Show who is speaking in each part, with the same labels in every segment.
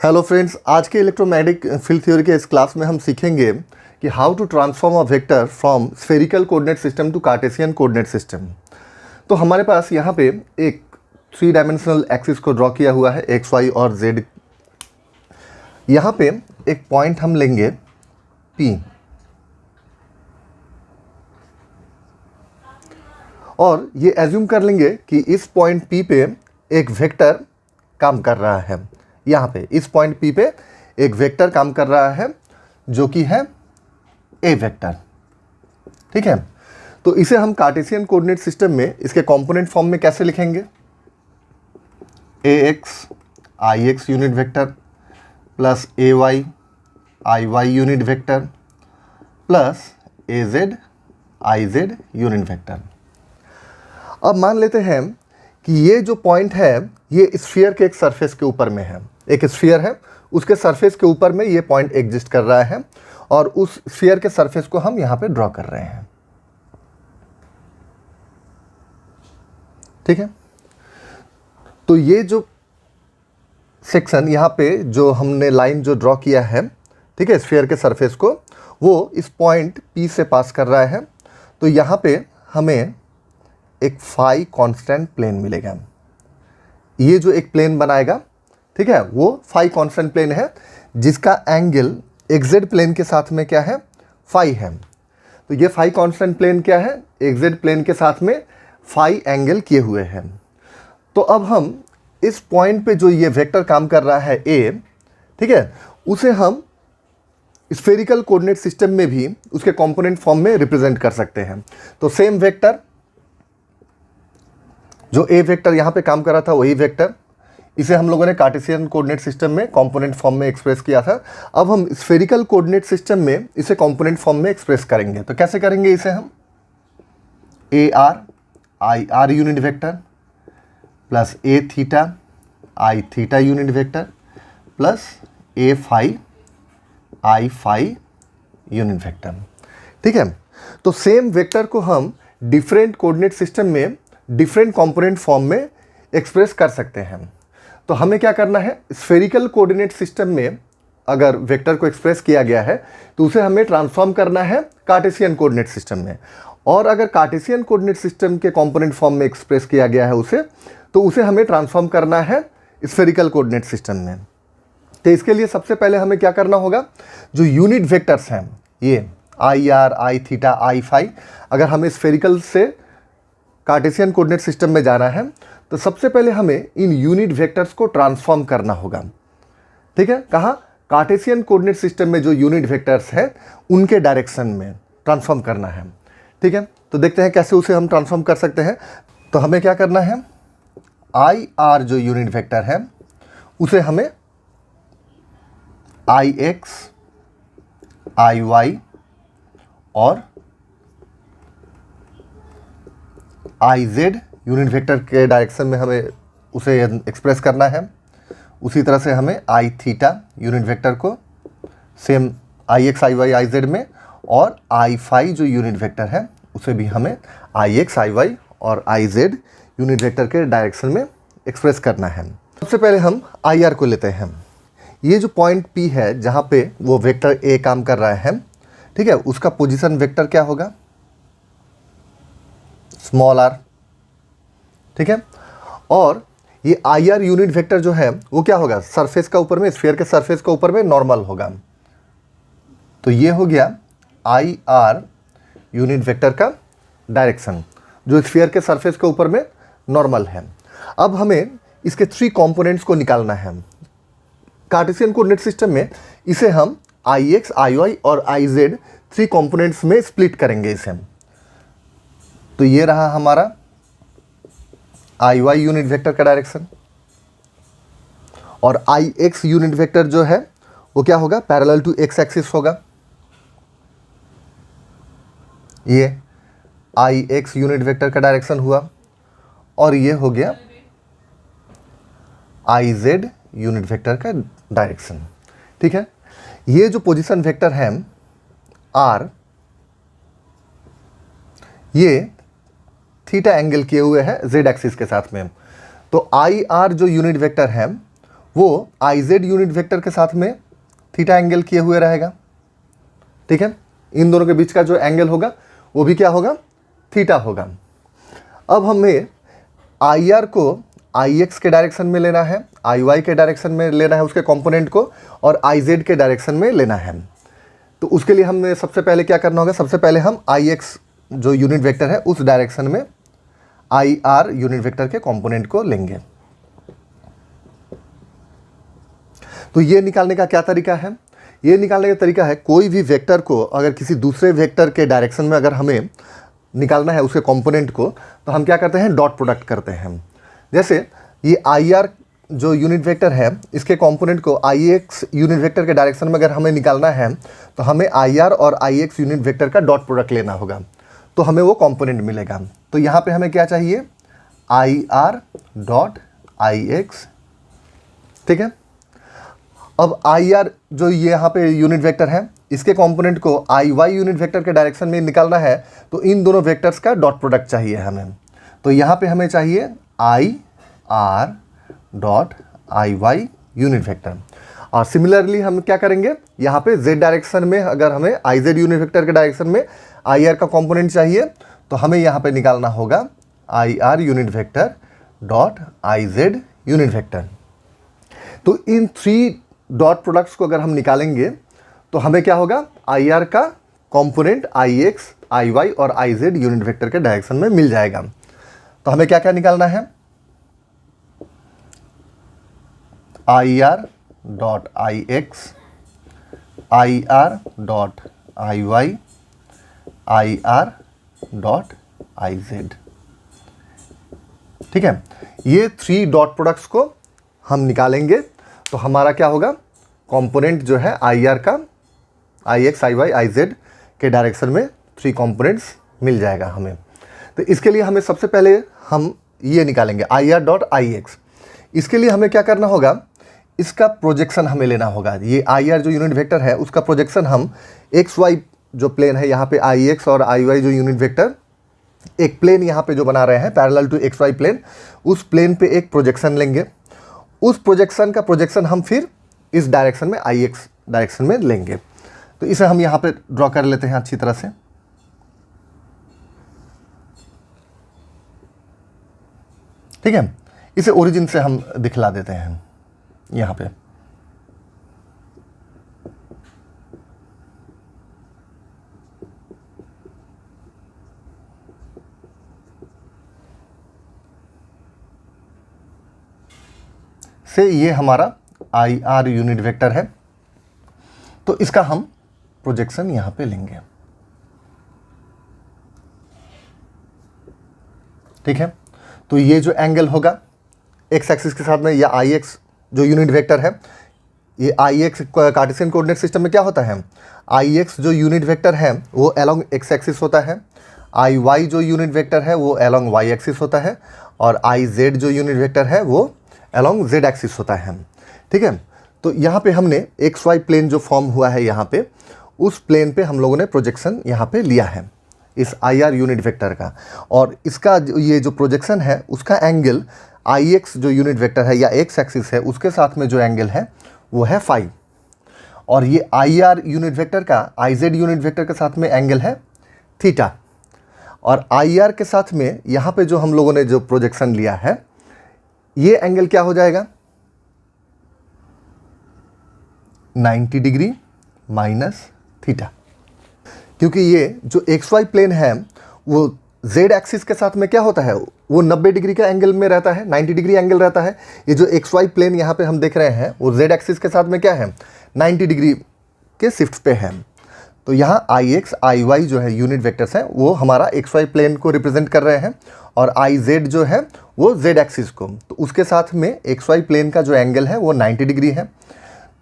Speaker 1: Hello friends, आज के electromagnetic field theory के इस क्लास में हम सीखेंगे कि how to transform a vector from spherical coordinate system to Cartesian coordinate system. तो हमारे पास यहाँ पे एक 3 डायमेंशनल एक्सिस को ड्रॉ किया हुआ है, एक्स वाई और जेड। यहाँ पे एक पॉइंट हम लेंगे P और ये एज्यूम कर लेंगे कि इस पॉइंट P पे एक वेक्टर काम कर रहा है। यहाँ पे इस पॉइंट P पे एक वेक्टर काम कर रहा है जो कि है ए वेक्टर। ठीक है, तो इसे हम कार्टेशियन कोऑर्डिनेट सिस्टम में इसके कंपोनेंट फॉर्म में कैसे लिखेंगे? ax ix unit vector plus ay iy unit vector plus az iz unit vector. अब मान लेते हैं कि ये जो पॉइंट है ये स्फीयर के एक सरफेस के ऊपर में है। एक स्फीयर है, उसके सरफेस के ऊपर में ये पॉइंट एग्जिस्ट कर रहा है और उस स्फीयर के सरफेस को हम यहाँ पे ड्रॉ कर रहे हैं। ठीक है, तो ये जो सेक्शन यहाँ पे जो हमने लाइन जो ड्रॉ किया है, ठीक है, स्फीयर के सरफेस को, वो इस पॉइंट P से पास कर रहा है। तो यहाँ पे हमें एक फाई कांस्टेंट प्लेन मिलेगा। ये जो एक प्लेन बनाएगा, ठीक है, वो फाई कांस्टेंट प्लेन है जिसका एंगल एक्जेड प्लेन के साथ में क्या है? फाई है। तो ये फाई कांस्टेंट प्लेन क्या है? एक्जेड प्लेन के साथ में फाई एंगल किए हुए हैं। तो अब हम इस पॉइंट पे जो ये वेक्टर काम कर रहा है ए, ठीक है, उसे हम स्फेरिकल कोऑर्डिनेट सिस्टम में भी उसके कंपोनेंट फॉर्म में रिप्रेजेंट कर सकते हैं। तो सेम वेक्टर जो ए वेक्टर यहाँ पे काम कर रहा था, वही वेक्टर, इसे हम लोगों ने कार्टेशियन कोऑर्डिनेट सिस्टम में कंपोनेंट फॉर्म में एक्सप्रेस किया था। अब हम स्फेरिकल कोऑर्डिनेट सिस्टम में इसे कंपोनेंट फॉर्म में एक्सप्रेस करेंगे। तो कैसे करेंगे इसे हम? A R I R unit vector plus A theta I theta unit vector plus A phi I phi unit vector. ठीक है, तो सेम वेक्टर को हम डिफरेंट कोऑर्डिनेट सिस्टम में डिफरेंट कंपोनेंट फॉर्म में एक्सप्रेस कर सकते हैं। तो हमें क्या करना है? स्फेरिकल कोऑर्डिनेट सिस्टम में अगर वेक्टर को एक्सप्रेस किया गया है तो उसे हमें ट्रांसफॉर्म करना है कार्टेशियन कोऑर्डिनेट सिस्टम में, और अगर कार्टेशियन कोऑर्डिनेट सिस्टम के कंपोनेंट फॉर्म में एक्सप्रेस किया गया है उसे, तो उसे हमें ट्रांसफॉर्म करना है स्फेरिकल कोऑर्डिनेट सिस्टम में। तो इसके लिए सबसे पहले हमें क्या करना होगा? जो यूनिट वेक्टर्स हैं, ये I R I theta I phi, अगर हमें स्फेरिकल से कार्टेशियन कोऑर्डिनेट सिस्टम में जाना है तो सबसे पहले हमें इन यूनिट वेक्टर्स को ट्रांसफॉर्म करना होगा। ठीक है, कहाँ? कार्टेशियन कोऑर्डिनेट सिस्टम में जो यूनिट वेक्टर्स हैं उनके डायरेक्शन में ट्रांसफॉर्म करना है। ठीक है, तो देखते हैं कैसे उसे हम ट्रांसफॉर्म कर सकते हैं। तो हमें क्या करना है? आई आर जो यूनिट वेक्टर है उसे हमें आई एक्स आई वाई और आई जेड यूनिट वेक्टर के डायरेक्शन में हमें उसे एक्सप्रेस करना है। उसी तरह से हमें आई थीटा यूनिट वेक्टर को same I X I Y I Z में, और आई फाई जो यूनिट वेक्टर है उसे भी हमें आई एक्स आई वाई और आई जेड यूनिट वेक्टर के डायरेक्शन में एक्सप्रेस करना है। सबसे पहले हम आई आर को लेते हैं। ये जो पॉइंट P है जहाँ पे वो वेक्टर ए काम कर रहा है, ठीक है, उसका पोजीशन वेक्टर क्या होगा? Small R. ठीक है, और ये आई आर यूनिट वेक्टर जो है वो क्या होगा? सरफेस का ऊपर में, स्फीयर के सरफेस का ऊपर में नॉर्मल होगा। तो ये हो गया आई आर यूनिट वेक्टर का डायरेक्शन जो स्फीयर के सरफेस के ऊपर में नॉर्मल है। अब हमें इसके 3 कंपोनेंट्स को निकालना है। कार्टेशियन कोऑर्डिनेट सिस्टम में इसे हम आई एक्स आई वाई और आई जेड 3 कंपोनेंट्स में स्प्लिट करेंगे इसे हम। तो ये रहा हमारा आई वाई यूनिट वेक्टर का डायरेक्शन, और आई एक्स यूनिट वेक्टर जो है वो क्या होगा? पैरेलल टू एक्स एक्सिस होगा। ये आई एक्स यूनिट वेक्टर का डायरेक्शन हुआ, और ये हो गया आई जेड यूनिट वेक्टर का डायरेक्शन। ठीक है, ये जो पोजीशन वेक्टर है आर, ये थीटा एंगल किए हुए हैं जेड एक्सिस के साथ में। तो आई आर जो यूनिट वेक्टर है वो आई जेड यूनिट वेक्टर के साथ में थीटा एंगल किए हुए रहेगा। ठीक है, इन दोनों के बीच का जो एंगल होगा वो भी क्या होगा, थीटा होगा। अब हमें आई आर को आई एक्स के डायरेक्शन में लेना है, आई वाई के डायरेक्शन में लेना है उसके कंपोनेंट को, और आई जेड के डायरेक्शन में लेना है। तो उसके लिए हमें सबसे पहले क्या करना होगा, सबसे पहले हम आई एक्स जो यूनिट वेक्टर है उस डायरेक्शन में आई आर यूनिट वेक्टर के कंपोनेंट को लेंगे। तो ये निकालने का क्या तरीका है, ये निकालने का तरीका है कोई भी वेक्टर को अगर किसी दूसरे वेक्टर के डायरेक्शन में अगर हमें निकालना है उसके कंपोनेंट को, तो हम क्या करते हैं, डॉट प्रोडक्ट करते हैं। जैसे ये आई आर जो यूनिट वेक्टर है इसके कंपोनेंट को आई एक्स यूनिट वेक्टर के डायरेक्शन में अगर हमें निकालना है तो हमें आई आर और आई एक्स यूनिट वेक्टर का डॉट प्रोडक्ट लेना होगा, तो हमें वो कंपोनेंट मिलेगा। तो यहाँ पे हमें क्या चाहिए, I R dot I X. ठीक है, अब आई आर जो ये यहाँ पे यूनिट वेक्टर है इसके कंपोनेंट को आई वाई यूनिट वेक्टर के डायरेक्शन में निकालना है, तो इन दोनों वेक्टर्स का डॉट प्रोडक्ट चाहिए हमें। तो यहाँ पे हमें चाहिए I R dot I Y unit vector. और सिमिलरली हम क्या करेंगे, यहाँ पे z डायरेक्शन में अगर हमें आई जेड यूनिट वेक्टर के डायरेक्शन में आई आर का कंपोनेंट चाहिए तो हमें यहाँ पे निकालना होगा I R unit vector dot I Z unit vector. तो इन थ्री डॉट प्रोडक्ट्स को अगर हम निकालेंगे तो हमें क्या होगा, आई आर का component I X I Y और आई जेड यूनिट वेक्टर के डायरेक्शन में मिल जाएगा। तो हमें क्या क्या निकालना है, I R dot I X I R dot I Y I R dot I Z. ठीक है, ये थ्री डॉट प्रोडक्ट्स को हम निकालेंगे तो हमारा क्या होगा, कंपोनेंट जो है आई आर का I X I Y I Z के डायरेक्शन में थ्री कंपोनेंट्स मिल जाएगा हमें। तो इसके लिए हमें सबसे पहले हम ये निकालेंगे आई आर डॉट आई एक्स। इसके लिए हमें क्या करना होगा, इसका प्रोजेक्शन हमें लेना होगा। ये आई आर जो यूनिट वेक्टर है उसका प्रोजेक्शन हम एक्स वाई जो प्लेन है, यहाँ पे आई एक्स और आई वाई जो यूनिट वेक्टर एक प्लेन यहाँ पे जो बना रहे हैं parallel to X Y plane, उस प्लेन पे एक प्रोजेक्शन लेंगे। उस प्रोजेक्शन का प्रोजेक्शन हम फिर इस डायरेक्शन में आई एक्स डायरेक्शन में लेंगे। तो इसे हम यहाँ पे ड्रॉ कर लेते हैं अच्छी तरह से। ठीक है, इसे ओरिजिन से हम दिखला देते हैं यहाँ पे। से ये हमारा आई आर यूनिट वेक्टर है, तो इसका हम प्रोजेक्शन यहाँ पे लेंगे। ठीक है, तो ये जो एंगल होगा एक्स एक्सिस के साथ में, या आई एक्स जो यूनिट वेक्टर है, ये I x Cartesian coordinate system में क्या होता है, आई एक्स जो यूनिट वेक्टर है वो अलोंग एक्स एक्सिस होता है, आई वाई जो यूनिट वेक्टर है वो अलोंग वाई एक्सिस होता है, और आई जेड जो यूनिट वेक्टर है वो अलोंग जेड एक्सिस होता है। ठीक है, तो यहाँ पे हमने एक्स वाई प्लेन जो फॉर्म हुआ है यहाँ पे, उस प्लेन पे हम लोगों ने प्रोजेक्शन यहाँ पे लिया है इस आई आर यूनिट वेक्टर का, और इसका ये जो प्रोजेक्शन है उसका एंगल आई एक्स जो यूनिट वेक्टर है या एक्स एक्सिस है उसके साथ में जो एंगल है वो है फाई, और ये आई आर यूनिट वेक्टर का आई जेड यूनिट वेक्टर के साथ में एंगल है थीटा। और आई आर के साथ में यहाँ पे जो हम लोगों ने जो प्रोजेक्शन लिया है ये एंगल क्या हो जाएगा, 90 डिग्री माइनस थीटा, क्योंकि ये जो एक्स वाई प्लेन है वो जेड एक्सिस के साथ में क्या होता है, वो 90 डिग्री का एंगल में रहता है, 90 डिग्री एंगल रहता है। ये जो एक्स वाई प्लेन यहाँ पे हम देख रहे हैं वो जेड एक्सिस के साथ में क्या है, 90 डिग्री के शिफ्ट पे है। तो यहाँ आई एक्स आई वाई जो है यूनिट वेक्टर्स हैं वो हमारा एक्स वाई प्लेन को रिप्रेजेंट कर रहे हैं, और आई जेड जो है वो जेड एक्सिस को। तो उसके साथ में एक्स वाई प्लेन का जो एंगल है वो 90 डिग्री है।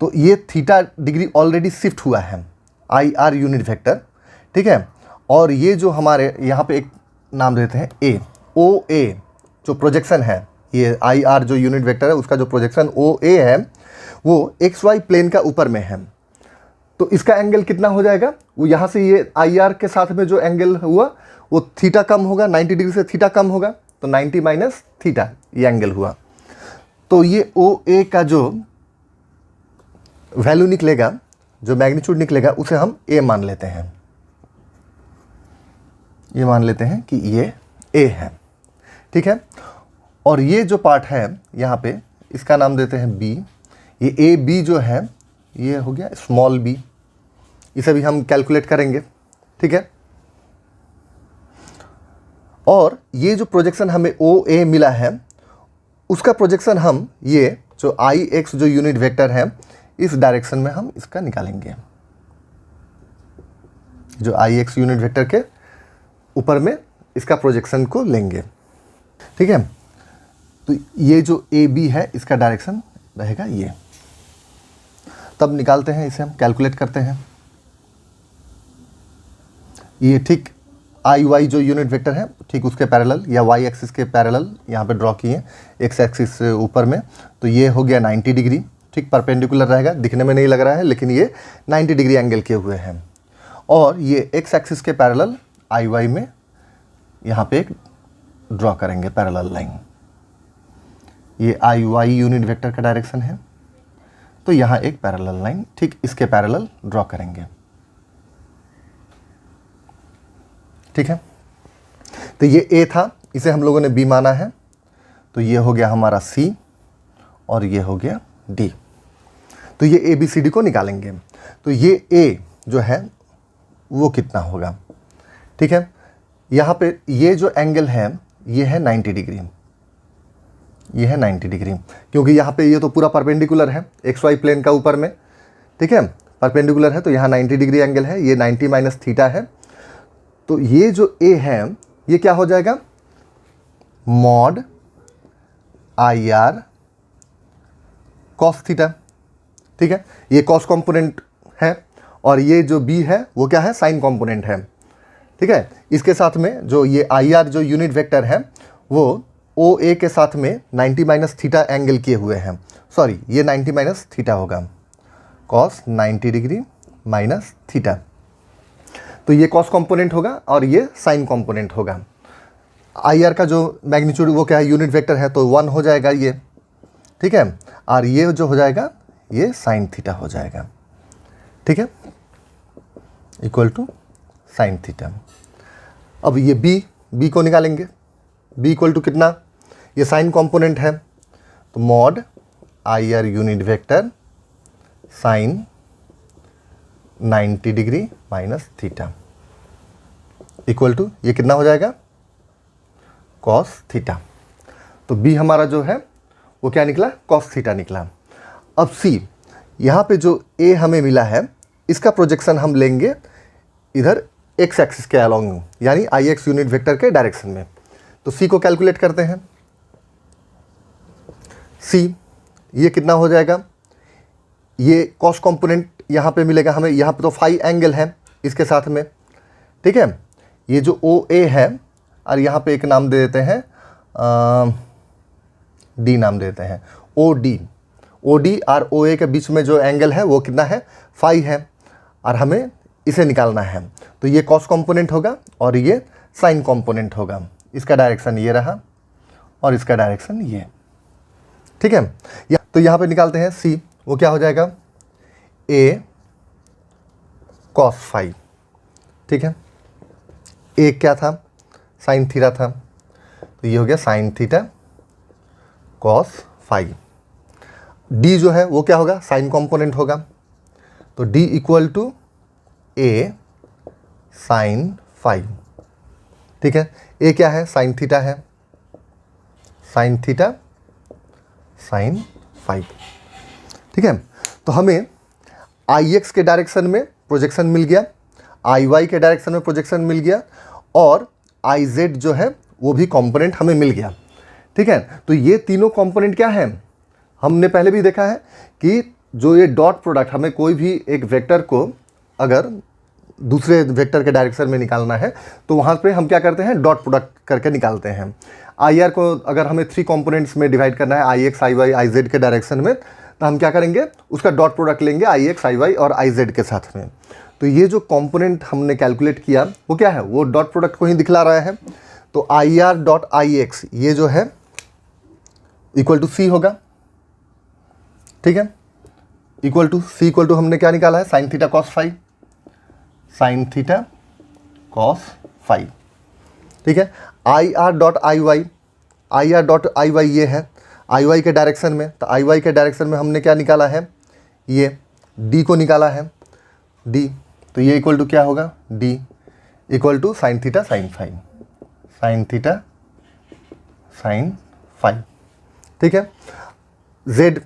Speaker 1: तो ये थीटा डिग्री ऑलरेडी शिफ्ट हुआ है आई आर यूनिट वेक्टर। ठीक है, और ये जो हमारे यहाँ पे एक नाम देते हैं ए, ओ ए जो प्रोजेक्शन है, ये आई आर जो यूनिट वेक्टर है उसका जो प्रोजेक्शन ओ ए है वो एक्स वाई प्लेन का ऊपर में है। तो इसका एंगल कितना हो जाएगा, वो यहाँ से ये आई आर के साथ में जो एंगल हुआ वो थीटा कम होगा, 90 डिग्री से थीटा कम होगा, तो 90 माइनस थीटा ये एंगल हुआ। तो ये ओ ए का जो वैल्यू निकलेगा, जो मैग्नीट्यूड निकलेगा, उसे हम ए मान लेते हैं। ये मान लेते हैं कि ये ए है, ठीक है। और ये जो पार्ट है यहाँ पे, इसका नाम देते हैं बी। ये ए बी जो है ये हो गया स्मॉल बी, इसे भी हम कैलकुलेट करेंगे, ठीक है। और ये जो प्रोजेक्शन हमें ओ ए मिला है, उसका प्रोजेक्शन हम ये जो आई एक्स जो यूनिट वेक्टर है, इस डायरेक्शन में हम इसका निकालेंगे। जो आई एक्स यूनिट वेक्टर के ऊपर में इसका प्रोजेक्शन को लेंगे, ठीक है। तो ये जो ए बी है, इसका डायरेक्शन रहेगा ये। तब निकालते हैं, इसे हम कैलकुलेट करते हैं। ये ठीक आई वाई जो यूनिट वेक्टर है, ठीक उसके पैरेलल या वाई एक्सिस के पैरेलल यहाँ पे ड्रॉ किए, एक्स एक्सिस से ऊपर में। तो ये हो गया 90 डिग्री, ठीक परपेंडिकुलर रहेगा, दिखने में नहीं लग रहा है लेकिन ये 90 डिग्री एंगल किए हुए हैं। और ये एक्स एक्सिस के पैरेलल आई वाई में यहाँ पे एक ड्रॉ करेंगे पैरेलल लाइन। ये आई वाई यूनिट वेक्टर का डायरेक्शन है, तो यहाँ एक पैरेलल लाइन ठीक इसके पैरेलल ड्रॉ करेंगे, ठीक है। तो ये ए था, इसे हम लोगों ने बी माना है, तो ये हो गया हमारा सी और ये हो गया डी। तो ये ए बी सी डी को निकालेंगे। तो ये ए जो है वो कितना होगा, ठीक है। यहाँ पे ये जो एंगल है ये है 90 डिग्री, ये है 90 डिग्री, क्योंकि यहाँ पे ये तो पूरा परपेंडिकुलर है एक्स वाई प्लेन का ऊपर में, ठीक है, परपेंडिकुलर है। तो यहाँ 90 डिग्री एंगल है, ये 90 माइनस थीटा है। तो ये जो ए है ये क्या हो जाएगा, mod I are cos theta, ठीक है। ये कॉस कंपोनेंट है और ये जो बी है वो क्या है, साइन कंपोनेंट है, ठीक है। इसके साथ में जो ये आई आर जो यूनिट वेक्टर है वो ओ ए के साथ में 90 माइनस थीटा एंगल किए हुए हैं। सॉरी, ये 90 माइनस थीटा होगा, कॉस 90 डिग्री माइनस थीटा। तो ये कॉस कंपोनेंट होगा और ये साइन कंपोनेंट होगा। आई आर का जो मैग्नीट्यूड वो क्या है, यूनिट वेक्टर है, तो 1 हो जाएगा ये, ठीक है। और ये जो हो जाएगा ये साइन थीटा हो जाएगा, ठीक है, इक्वल टू साइन थीटा। अब ये बी को निकालेंगे। बी इक्वल टू कितना, ये साइन कंपोनेंट है, तो mod I R unit vector sine 90 degree minus theta equal to ये कितना हो जाएगा, कॉस थीटा। तो बी हमारा जो है वो क्या निकला, कॉस थीटा निकला। अब सी, यहाँ पे जो ए हमें मिला है इसका प्रोजेक्शन हम लेंगे इधर एक्स एक्सिस के अलोंग, यानी आई एक्स यूनिट वेक्टर के डायरेक्शन में। तो सी को कैलकुलेट करते हैं। सी ये कितना हो जाएगा, ये कॉस कंपोनेंट यहाँ पे मिलेगा हमें, यहाँ पे तो फाई एंगल है इसके साथ में, ठीक है। ये जो ओ ए है और यहाँ पे एक नाम दे देते हैं डी नाम दे देते हैं, ओ डी और ओ ए के बीच में जो एंगल है वो कितना है, फाई है, और हमें इसे निकालना है। तो ये कॉस कंपोनेंट होगा और ये साइन कंपोनेंट होगा। इसका डायरेक्शन ये रहा और इसका डायरेक्शन ये, ठीक है। तो यहाँ पे निकालते हैं सी, वो क्या हो जाएगा, ए कॉस फाई, ठीक है। ए क्या था, साइन थीटा था, तो ये हो गया sine theta cos phi. D जो है वो क्या होगा, साइन कंपोनेंट होगा, तो D equal to A sine phi, ठीक है। ए क्या है, साइन थीटा है, साइन थीटा साइन फाइव, ठीक है। तो हमें आई एक्स के डायरेक्शन में प्रोजेक्शन मिल गया, आई वाई के डायरेक्शन में प्रोजेक्शन मिल गया, और आई जेड जो है वो भी कंपोनेंट हमें मिल गया, ठीक है। तो ये तीनों कंपोनेंट क्या है, हमने पहले भी देखा है कि जो ये डॉट प्रोडक्ट, हमें कोई भी एक वेक्टर को अगर दूसरे वेक्टर के डायरेक्शन में निकालना है तो वहाँ पे हम क्या करते हैं, डॉट प्रोडक्ट करके निकालते हैं। आई आर को अगर हमें 3 कंपोनेंट्स में डिवाइड करना है, I X I Y I Z के डायरेक्शन में, तो हम क्या करेंगे, उसका डॉट प्रोडक्ट लेंगे आई एक्स आई वाई और आई जेड के साथ में। तो ये जो कंपोनेंट हमने कैलकुलेट किया वो क्या है, वो डॉट प्रोडक्ट को ही दिखला रहा है। तो I R dot I X ये जो है इक्वल टू सी होगा, ठीक है, equal to C equal to हमने क्या निकाला है, sine theta cos phi, sine theta cos phi. ठीक है, I R dot I Y, I R dot I Y ये है आई वाई के डायरेक्शन में, तो आई वाई के डायरेक्शन में हमने क्या निकाला है, ये डी को निकाला है, डी, तो ये इक्वल टू क्या होगा, D equal to sine theta sine phi, sine theta sine phi. ठीक है, जेड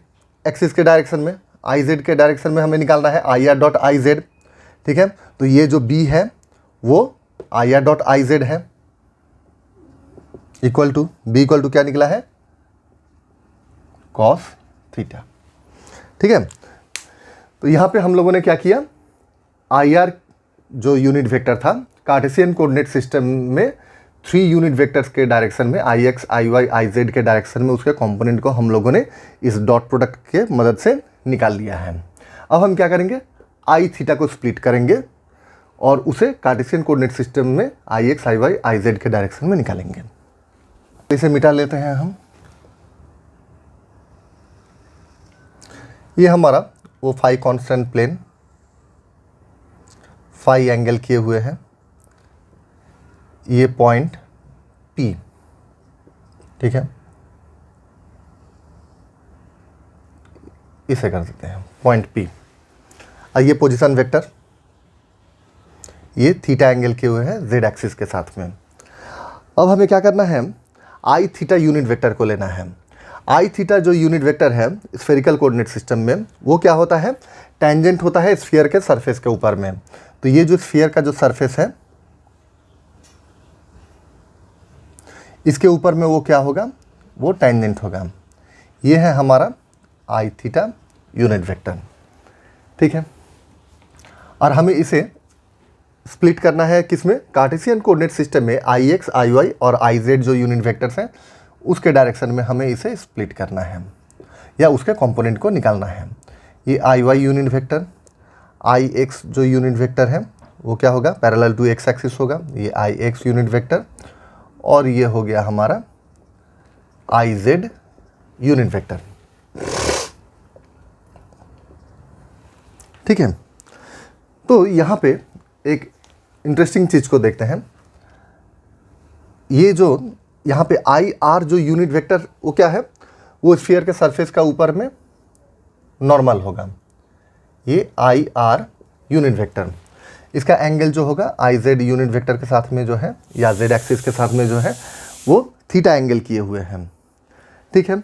Speaker 1: एक्सिस के डायरेक्शन में, आई जेड के डायरेक्शन में हमें निकालना है I R dot I Z. ठीक है, तो ये जो बी है वो I R dot I Z है, equal to B equal to क्या निकला है, कॉस थीटा। ठीक है, तो यहाँ पे हम लोगों ने क्या किया, आई आर जो यूनिट वेक्टर था कार्टेशियन कोऑर्डिनेट सिस्टम में 3 यूनिट वेक्टर्स के डायरेक्शन में, I X I Y I Z के डायरेक्शन में उसके कंपोनेंट को हम लोगों ने इस डॉट प्रोडक्ट के मदद से निकाल लिया है। अब हम क्या करेंगे, आई थीटा को स्प्लिट करेंगे और उसे कार्टेशियन कोऑर्डिनेट सिस्टम में I X I Y I Z के डायरेक्शन में निकालेंगे। इसे मिटा लेते हैं हम। ये हमारा वो phi constant plane, phi angle किए हुए हैं, ये पॉइंट P। ठीक है, इसे कर देते हैं पॉइंट P। और ये पोजीशन वेक्टर, ये थीटा एंगल किए हुए हैं जेड एक्सिस के साथ में। अब हमें क्या करना है, आई थीटा यूनिट वेक्टर को लेना है। आई थीटा जो यूनिट वेक्टर है स्फेरिकल कोऑर्डिनेट सिस्टम में, वो क्या होता है, टेंजेंट होता है स्फीयर के सरफेस के ऊपर में। तो ये जो स्फीयर का जो सरफेस है इसके ऊपर में वो क्या होगा, वो टेंजेंट होगा। ये है हमारा आई थीटा यूनिट वेक्टर। ठीक है, और हमें इसे स्प्लिट करना है किसमें, कार्टेशियन कोऑर्डिनेट सिस्टम में आई एक्स आई वाई और आई जेड जो यूनिट वेक्टर्स हैं उसके डायरेक्शन में हमें इसे स्प्लिट करना है या उसके कंपोनेंट को निकालना है। ये I Y unit vector, I X जो यूनिट वेक्टर है वो क्या होगा, पैरेलल टू एक्स एक्सिस होगा, ये आई एक्स यूनिट वेक्टर, और ये हो गया हमारा आई जेड यूनिट वेक्टर। ठीक है, तो यहाँ पे एक इंटरेस्टिंग चीज़ को देखते हैं। ये जो यहाँ पे आई आर जो यूनिट वेक्टर वो क्या है, वो स्फीयर के सरफेस का ऊपर में नॉर्मल होगा। ये आई आर यूनिट वेक्टर, इसका एंगल जो होगा आई जेड यूनिट वेक्टर के साथ में जो है या जेड एक्सिस के साथ में जो है वो थीटा एंगल किए हुए हैं। ठीक है,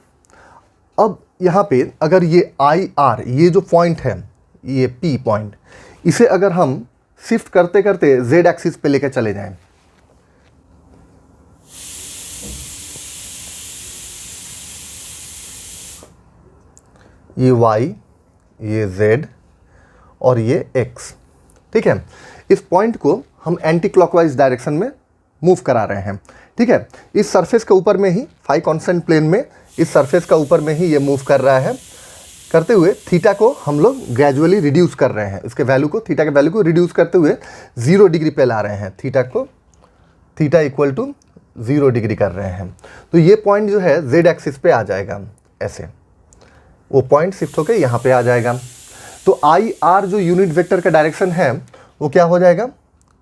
Speaker 1: अब यहाँ पे अगर ये आई आर ये जो पॉइंट है, ये पी पॉइंट, इसे अगर हम शिफ्ट करते करते जेड एक्सिस पे लेकर चले जाएं, ये y, ये z और ये x। ठीक है, इस पॉइंट को हम एंटी क्लॉकवाइज डायरेक्शन में मूव करा रहे हैं। ठीक है, इस सरफेस के ऊपर में ही फाई कांस्टेंट प्लेन में इस सरफेस का ऊपर में ही ये मूव कर रहा है। करते हुए थीटा को हम लोग ग्रेजुअली रिड्यूस कर रहे हैं, इसके वैल्यू को, थीटा के वैल्यू को रिड्यूस करते हुए 0 डिग्री पे ला रहे हैं, थीटा को, थीटा इक्वल टू 0 डिग्री कर रहे हैं। तो ये पॉइंट जो है जेड एक्सिस पे आ जाएगा, ऐसे वो पॉइंट शिफ्ट होकर यहाँ पे आ जाएगा। तो आई आर जो यूनिट वेक्टर का डायरेक्शन है वो क्या हो जाएगा,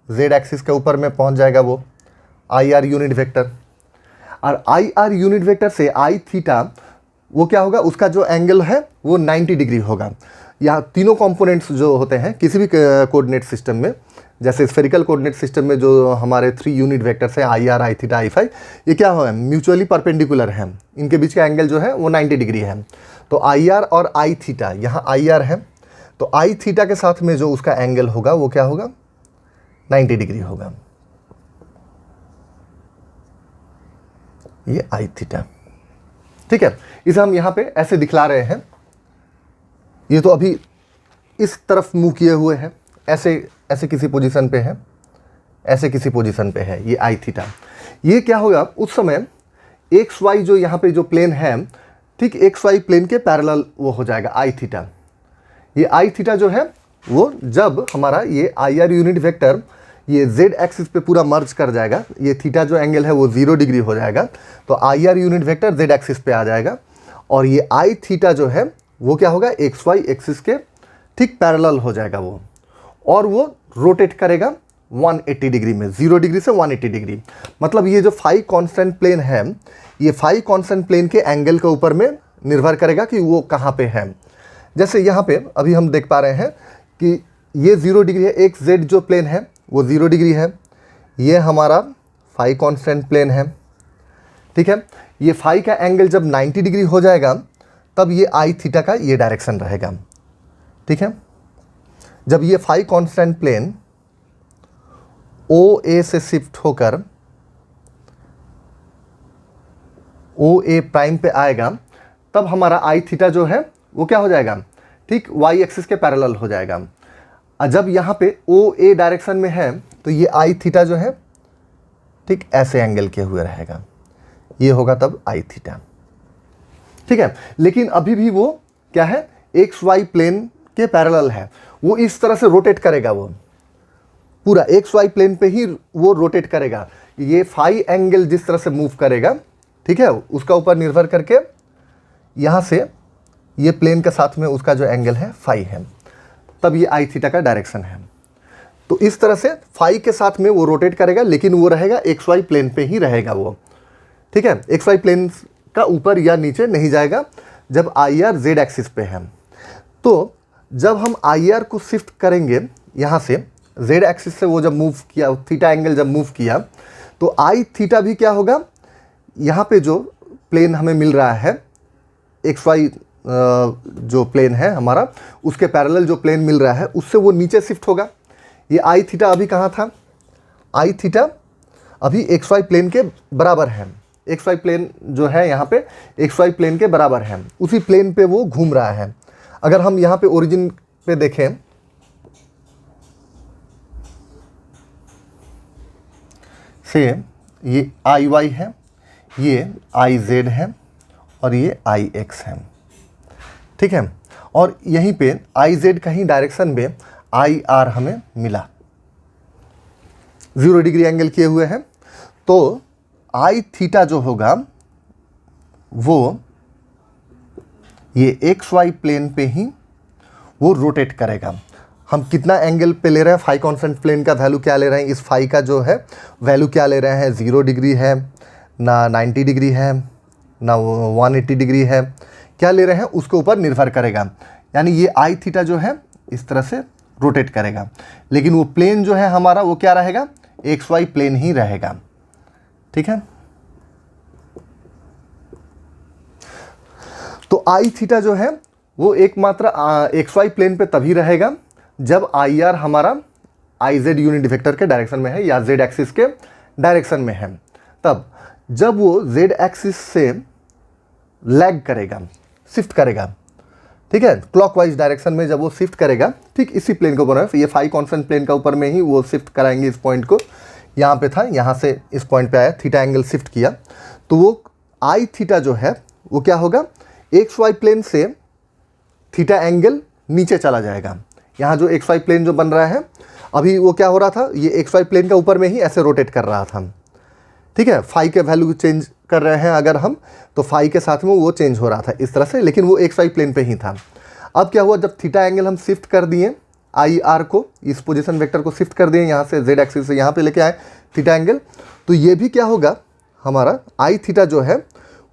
Speaker 1: जेड एक्सिस के ऊपर में पहुँच जाएगा वो आई आर यूनिट वेक्टर। और आई आर यूनिट वेक्टर से आई थीटा वो क्या होगा, उसका जो एंगल है वो 90 डिग्री होगा। यहाँ तीनों कंपोनेंट्स जो होते हैं किसी भी कोऑर्डिनेट सिस्टम में, जैसे स्फेरिकल कोऑर्डिनेट सिस्टम में जो हमारे 3 यूनिट वेक्टर्स हैं I R I theta I phi, ये क्या है, म्यूचुअली परपेंडिकुलर हैं, इनके बीच का एंगल जो है वो 90 डिग्री है। तो आई आर और आई थीटा, यहाँ आई आर है तो आई थीटा के साथ में जो उसका एंगल होगा वो क्या होगा, 90 डिग्री होगा, ये आई थीटा। ठीक है, इसे हम यहाँ पे ऐसे दिखला रहे हैं, ये तो अभी इस तरफ मुंह किए हुए हैं, ऐसे ऐसे किसी पोजीशन पे है, ऐसे किसी पोजीशन पे है, ये आई थीटा। ये क्या होगा उस समय एक्स वाई जो यहाँ पे जो प्लेन है, ठीक एक्स वाई प्लेन के पैरेलल वो हो जाएगा आई थीटा। ये आई थीटा जो है वो जब हमारा ये आई आर यूनिट वेक्टर ये जेड एक्सिस पे पूरा मर्ज कर जाएगा, ये थीटा जो एंगल है वो 0 डिग्री हो जाएगा, तो I R unit vector Z axis पे आ जाएगा और ये आई थीटा जो है वो क्या होगा, एक्स वाई एक्सिस के ठीक पैरेलल हो जाएगा वो, और वो रोटेट करेगा 180 डिग्री में, 0 डिग्री से 180 डिग्री। मतलब ये जो फाई कांस्टेंट प्लेन है, ये फाई कांस्टेंट प्लेन के एंगल के ऊपर में निर्भर करेगा कि वो कहाँ पे है। जैसे यहाँ पे अभी हम देख पा रहे हैं कि ये 0 डिग्री है, एक जेड जो प्लेन है वो 0 डिग्री है, ये हमारा फाई कांस्टेंट प्लेन है, ठीक है। ये फाई का एंगल जब 90 डिग्री हो जाएगा तब ये आई थीटा का ये डायरेक्शन रहेगा, ठीक है। जब ये फाई कांस्टेंट प्लेन ओ ए से शिफ्ट होकर ओ ए प्राइम पे आएगा तब हमारा आई थीटा जो है वो क्या हो जाएगा, ठीक वाई एक्सिस के पैरेलल हो जाएगा। और जब यहाँ पे ओ ए डायरेक्शन में है तो ये आई थीटा जो है ठीक ऐसे एंगल के हुए रहेगा, ये होगा तब आई थीटा, ठीक है। लेकिन अभी भी वो क्या है, एक्स वाई प्लेन के पैरेलल है, वो इस तरह से रोटेट करेगा, वो पूरा एक्स वाई प्लेन पे ही वो रोटेट करेगा। ये फाई एंगल जिस तरह से मूव करेगा, ठीक है, उसका ऊपर निर्भर करके यहाँ से ये प्लेन के साथ में उसका जो एंगल है फाई है, तब ये आई थीटा का डायरेक्शन है। तो इस तरह से फाई के साथ में वो रोटेट करेगा, लेकिन वो रहेगा एक्स वाई प्लेन पे ही रहेगा वो, ठीक है। एक्स वाई प्लेन का ऊपर या नीचे नहीं जाएगा जब आई आर जेड एक्सिस पे है। तो जब हम आई आर को शिफ्ट करेंगे यहाँ से जेड एक्सिस से, वो जब मूव किया, थीटा एंगल जब मूव किया, तो आई थीटा भी क्या होगा, यहाँ पे जो प्लेन हमें मिल रहा है एक्स वाई जो प्लेन है हमारा, उसके पैरेलल जो प्लेन मिल रहा है उससे वो नीचे शिफ्ट होगा। ये आई थीटा अभी कहाँ था, आई थीटा अभी एक्स वाई प्लेन के बराबर है, एक्स वाई प्लेन जो है यहाँ पे एक्स वाई प्लेन के बराबर है, उसी प्लेन पे वो घूम रहा है। अगर हम यहाँ पे ओरिजिन पे देखें, से ये आई वाई है, ये आई जेड है और ये आई एक्स है, ठीक है। और यहीं पे आई जेड का ही डायरेक्शन में आई आर हमें मिला, 0 डिग्री एंगल किए हुए हैं। तो आई थीटा जो होगा वो ये एक्स वाई प्लेन पे ही वो रोटेट करेगा। हम कितना एंगल पे ले रहे हैं, फाई कांस्टेंट प्लेन का वैल्यू क्या ले रहे हैं, इस फाई का जो है वैल्यू क्या ले रहे हैं, 0 डिग्री है ना 90 डिग्री है ना 180 डिग्री है, क्या ले रहे हैं उसके ऊपर निर्भर करेगा। यानी ये आई थीटा जो है इस तरह से रोटेट करेगा, लेकिन वो प्लेन जो है हमारा वो क्या रहेगा, एक्स वाई प्लेन ही रहेगा, ठीक है। तो आई थीटा जो है वो एकमात्र एक्स वाई प्लेन पे तभी रहेगा जब आई आर हमारा आई जेड यूनिट वेक्टर के डायरेक्शन में है या जेड एक्सिस के डायरेक्शन में है। तब जब वो जेड एक्सिस से लैग करेगा, शिफ्ट करेगा, ठीक है, क्लॉकवाइज डायरेक्शन में जब वो शिफ्ट करेगा, ठीक इसी प्लेन के ऊपर, ये फाई कांस्टेंट प्लेन का ऊपर में ही वो शिफ्ट कराएंगे इस पॉइंट को, यहाँ पे था, यहाँ से इस पॉइंट पे आया, थीटा एंगल शिफ्ट किया, तो वो आई थीटा जो है वो क्या होगा, एक्स वाई प्लेन से थीटा एंगल नीचे चला जाएगा। यहाँ जो एक्स वाई प्लेन जो बन रहा है अभी वो क्या हो रहा था, ये एक्स वाई प्लेन का ऊपर में ही ऐसे रोटेट कर रहा था, ठीक है। फाई के वैल्यू चेंज कर रहे हैं अगर हम, तो फाई के साथ में वो चेंज हो रहा था इस तरह से, लेकिन वो एक्स वाई प्लेन पे ही था। अब क्या हुआ, जब थीटा एंगल हम शिफ्ट कर दिए आई आर को, इस पोजीशन वेक्टर को शिफ्ट कर दिए यहाँ से जेड एक्सिस से यहाँ पे लेके आए थीटा एंगल, तो ये भी क्या होगा, हमारा आई थीटा जो है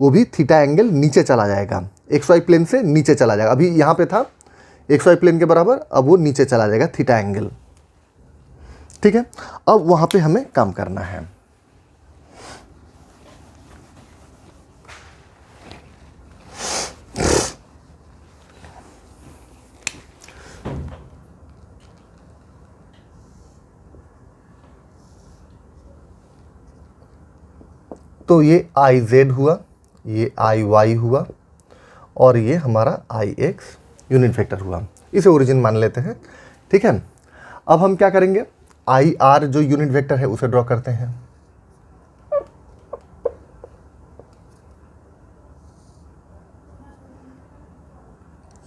Speaker 1: वो भी थीटा एंगल नीचे चला जाएगा, एक्स वाई प्लेन से नीचे चला जाएगा। अभी यहाँ पे था एक्स वाई प्लेन के बराबर, अब वो नीचे चला जाएगा थीटा एंगल, ठीक है। अब वहाँ पे हमें काम करना है। तो ये आई जेड हुआ, ये आई वाई हुआ और ये हमारा आई एक्स यूनिट वेक्टर हुआ, इसे ओरिजिन मान लेते हैं, ठीक है। अब हम क्या करेंगे, आई आर जो यूनिट वेक्टर है उसे ड्रॉ करते हैं।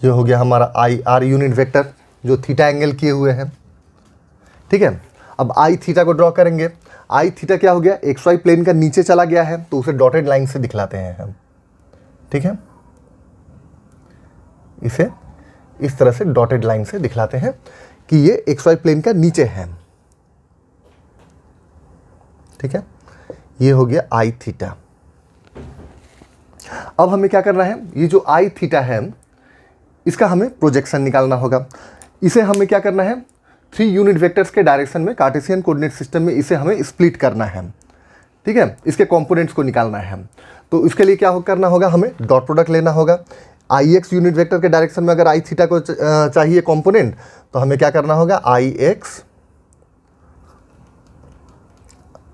Speaker 1: ये हो गया हमारा आई आर यूनिट वेक्टर जो थीटा एंगल किए हुए हैं, ठीक है। अब आई थीटा को ड्रॉ करेंगे, आई थीटा क्या हो गया, एक्स वाई प्लेन का नीचे चला गया है, तो उसे डॉटेड लाइन से दिखलाते हैं हम, ठीक है। इसे इस तरह से डॉटेड लाइन से दिखलाते हैं कि ये एक्स वाई प्लेन का नीचे है। ठीक है, ये हो गया आई थीटा। अब हमें क्या करना है, ये जो आई थीटा है इसका हमें प्रोजेक्शन निकालना होगा। इसे हमें क्या करना है, 3 यूनिट वेक्टर्स के डायरेक्शन में कार्टेशियन कोऑर्डिनेट सिस्टम में इसे हमें स्प्लिट करना है। ठीक है, इसके कंपोनेंट्स को निकालना है। तो इसके लिए क्या करना होगा, हमें डॉट प्रोडक्ट लेना होगा। आई एक्स यूनिट वेक्टर के डायरेक्शन में अगर आई थीटा को चाहिए कंपोनेंट, तो हमें क्या करना होगा, I X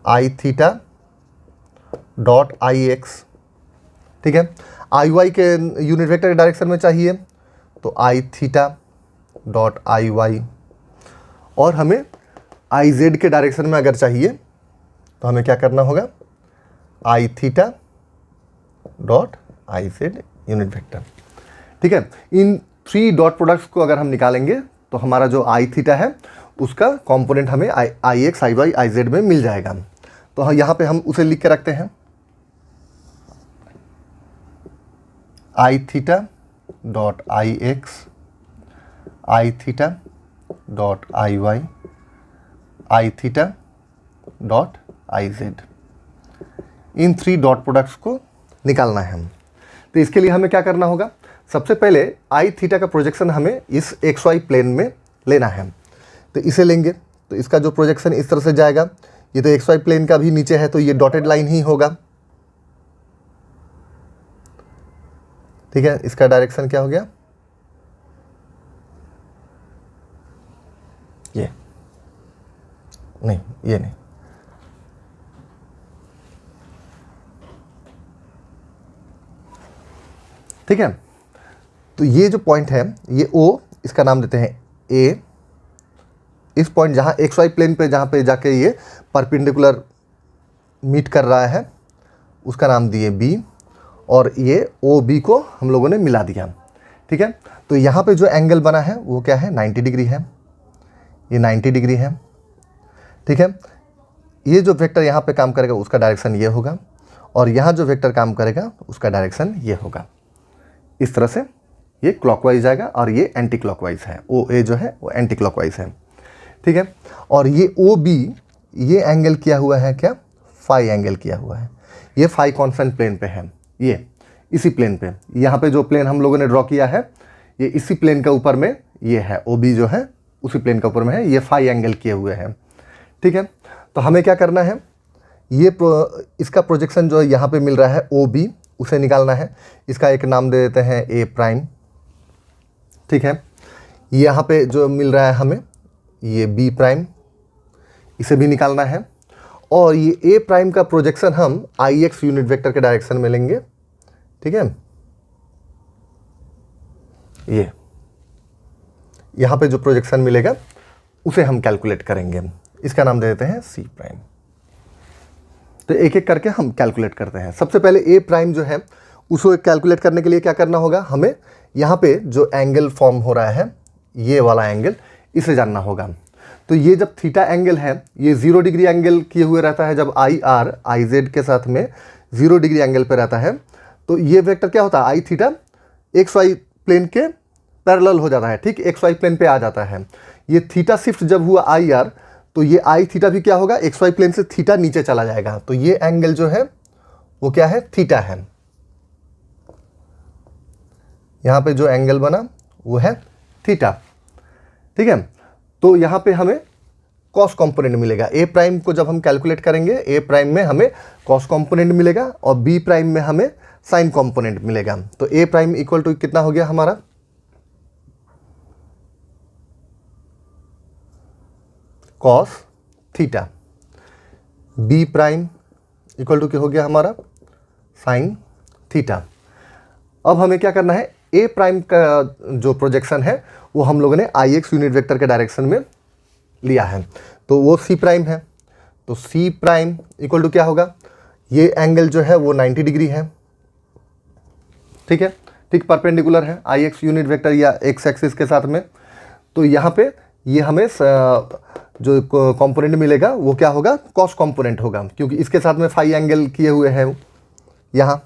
Speaker 1: I theta dot I X. ठीक है, आई वाई के यूनिट वेक्टर के डायरेक्शन में चाहिए तो I theta dot I Y, और हमें आई जेड के डायरेक्शन में अगर चाहिए तो हमें क्या करना होगा, I theta dot I Z unit vector. ठीक है, इन 3 डॉट प्रोडक्ट्स को अगर हम निकालेंगे तो हमारा जो आई थीटा है उसका कंपोनेंट हमें I X I Y I Z में मिल जाएगा। तो यहाँ पे हम उसे लिख के रखते हैं, I theta dot I X I theta dot I Y I theta dot I Z. इन 3 डॉट प्रोडक्ट्स को निकालना है। तो इसके लिए हमें क्या करना होगा, सबसे पहले आई थीटा का प्रोजेक्शन हमें इस एक्स वाई प्लेन में लेना है। तो इसे लेंगे तो इसका जो प्रोजेक्शन इस तरह से जाएगा, ये तो एक्स वाई प्लेन का भी नीचे है तो ये डॉटेड लाइन ही होगा। ठीक है, इसका डायरेक्शन क्या हो गया, ये नहीं, ये नहीं, ठीक है। तो ये जो पॉइंट है ये ओ, इसका नाम देते हैं ए। इस पॉइंट जहाँ एक्स वाई प्लेन पे जहाँ पे जाके ये परपेंडिकुलर मीट कर रहा है उसका नाम दिए बी, और ये ओ बी को हम लोगों ने मिला दिया। ठीक है, तो यहाँ पे जो एंगल बना है वो क्या है, 90 डिग्री है, ये 90 डिग्री है। ठीक है, ये जो वेक्टर यहाँ पे काम करेगा उसका डायरेक्शन ये होगा, और यहाँ जो वेक्टर काम करेगा उसका डायरेक्शन ये होगा। इस तरह से ये क्लॉकवाइज जाएगा और ये एंटी क्लॉकवाइज है, ओ ए जो है वो एंटी क्लॉकवाइज है। ठीक है, और ये ओ बी ये एंगल किया हुआ है क्या, फाई एंगल किया हुआ है। ये फाई कॉन्स्टेंट प्लेन पे है, ये इसी प्लेन पे, यहाँ पे जो प्लेन हम लोगों ने ड्रॉ किया है ये इसी प्लेन के ऊपर में ये है, ओ बी जो है उसी प्लेन के ऊपर में है, ये फाई एंगल किए हुए हैं। ठीक है, तो हमें क्या करना है, ये इसका प्रोजेक्शन जो यहाँ पे मिल रहा है ओ बी, उसे निकालना है। इसका एक नाम दे देते हैं ए प्राइम। ठीक है, यहाँ पे जो मिल रहा है हमें ये बी प्राइम, इसे भी निकालना है। और ये ए प्राइम का प्रोजेक्शन हम आई एक्स यूनिट वेक्टर के डायरेक्शन में लेंगे। ठीक है, ये यहाँ पे जो प्रोजेक्शन मिलेगा उसे हम कैलकुलेट करेंगे, इसका नाम दे देते हैं सी प्राइम। तो एक एक करके हम कैलकुलेट करते हैं। सबसे पहले ए प्राइम जो है उसको कैलकुलेट करने के लिए क्या करना होगा, हमें यहाँ पे जो एंगल फॉर्म हो रहा है ये वाला एंगल, इसे जानना होगा। तो ये जब थीटा एंगल है ये 0 डिग्री एंगल किए हुए रहता है, जब आई आर आई जेड के साथ में 0 डिग्री एंगल पे रहता है तो ये वेक्टर क्या होता है, I theta x Y plane के पैरेलल हो जाता है। ठीक, एक्स वाई प्लेन पे आ जाता है। ये थीटा शिफ्ट जब हुआ आई आर तो ये आई थीटा भी क्या होगा, एक्स वाई प्लेन से थीटा नीचे चला जाएगा। तो ये एंगल जो है वो क्या है, थीटा है। यहाँ पे जो एंगल बना वो है थीटा। ठीक है, तो यहाँ पे हमें कॉस कंपोनेंट मिलेगा। ए प्राइम को जब हम कैलकुलेट करेंगे ए प्राइम में हमें कॉस कंपोनेंट मिलेगा और बी प्राइम में हमें साइन कंपोनेंट मिलेगा। तो ए प्राइम इक्वल टू कितना हो गया हमारा, cos theta. B prime equal to क्या हो गया हमारा, साइन थीटा। अब हमें क्या करना है, ए प्राइम का जो प्रोजेक्शन है वो हम लोगों ने आई एक्स यूनिट वेक्टर के डायरेक्शन में लिया है, तो वो सी प्राइम है। तो सी प्राइम इक्वल टू क्या होगा, ये एंगल जो है वो 90 डिग्री है। ठीक है, ठीक परपेंडिकुलर है आई एक्स यूनिट वेक्टर या एक्स एक्सिस के साथ में। तो यहाँ पे ये हमें जो कंपोनेंट मिलेगा वो क्या होगा, कॉस कंपोनेंट होगा, क्योंकि इसके साथ में फाई एंगल किए हुए हैं यहाँ।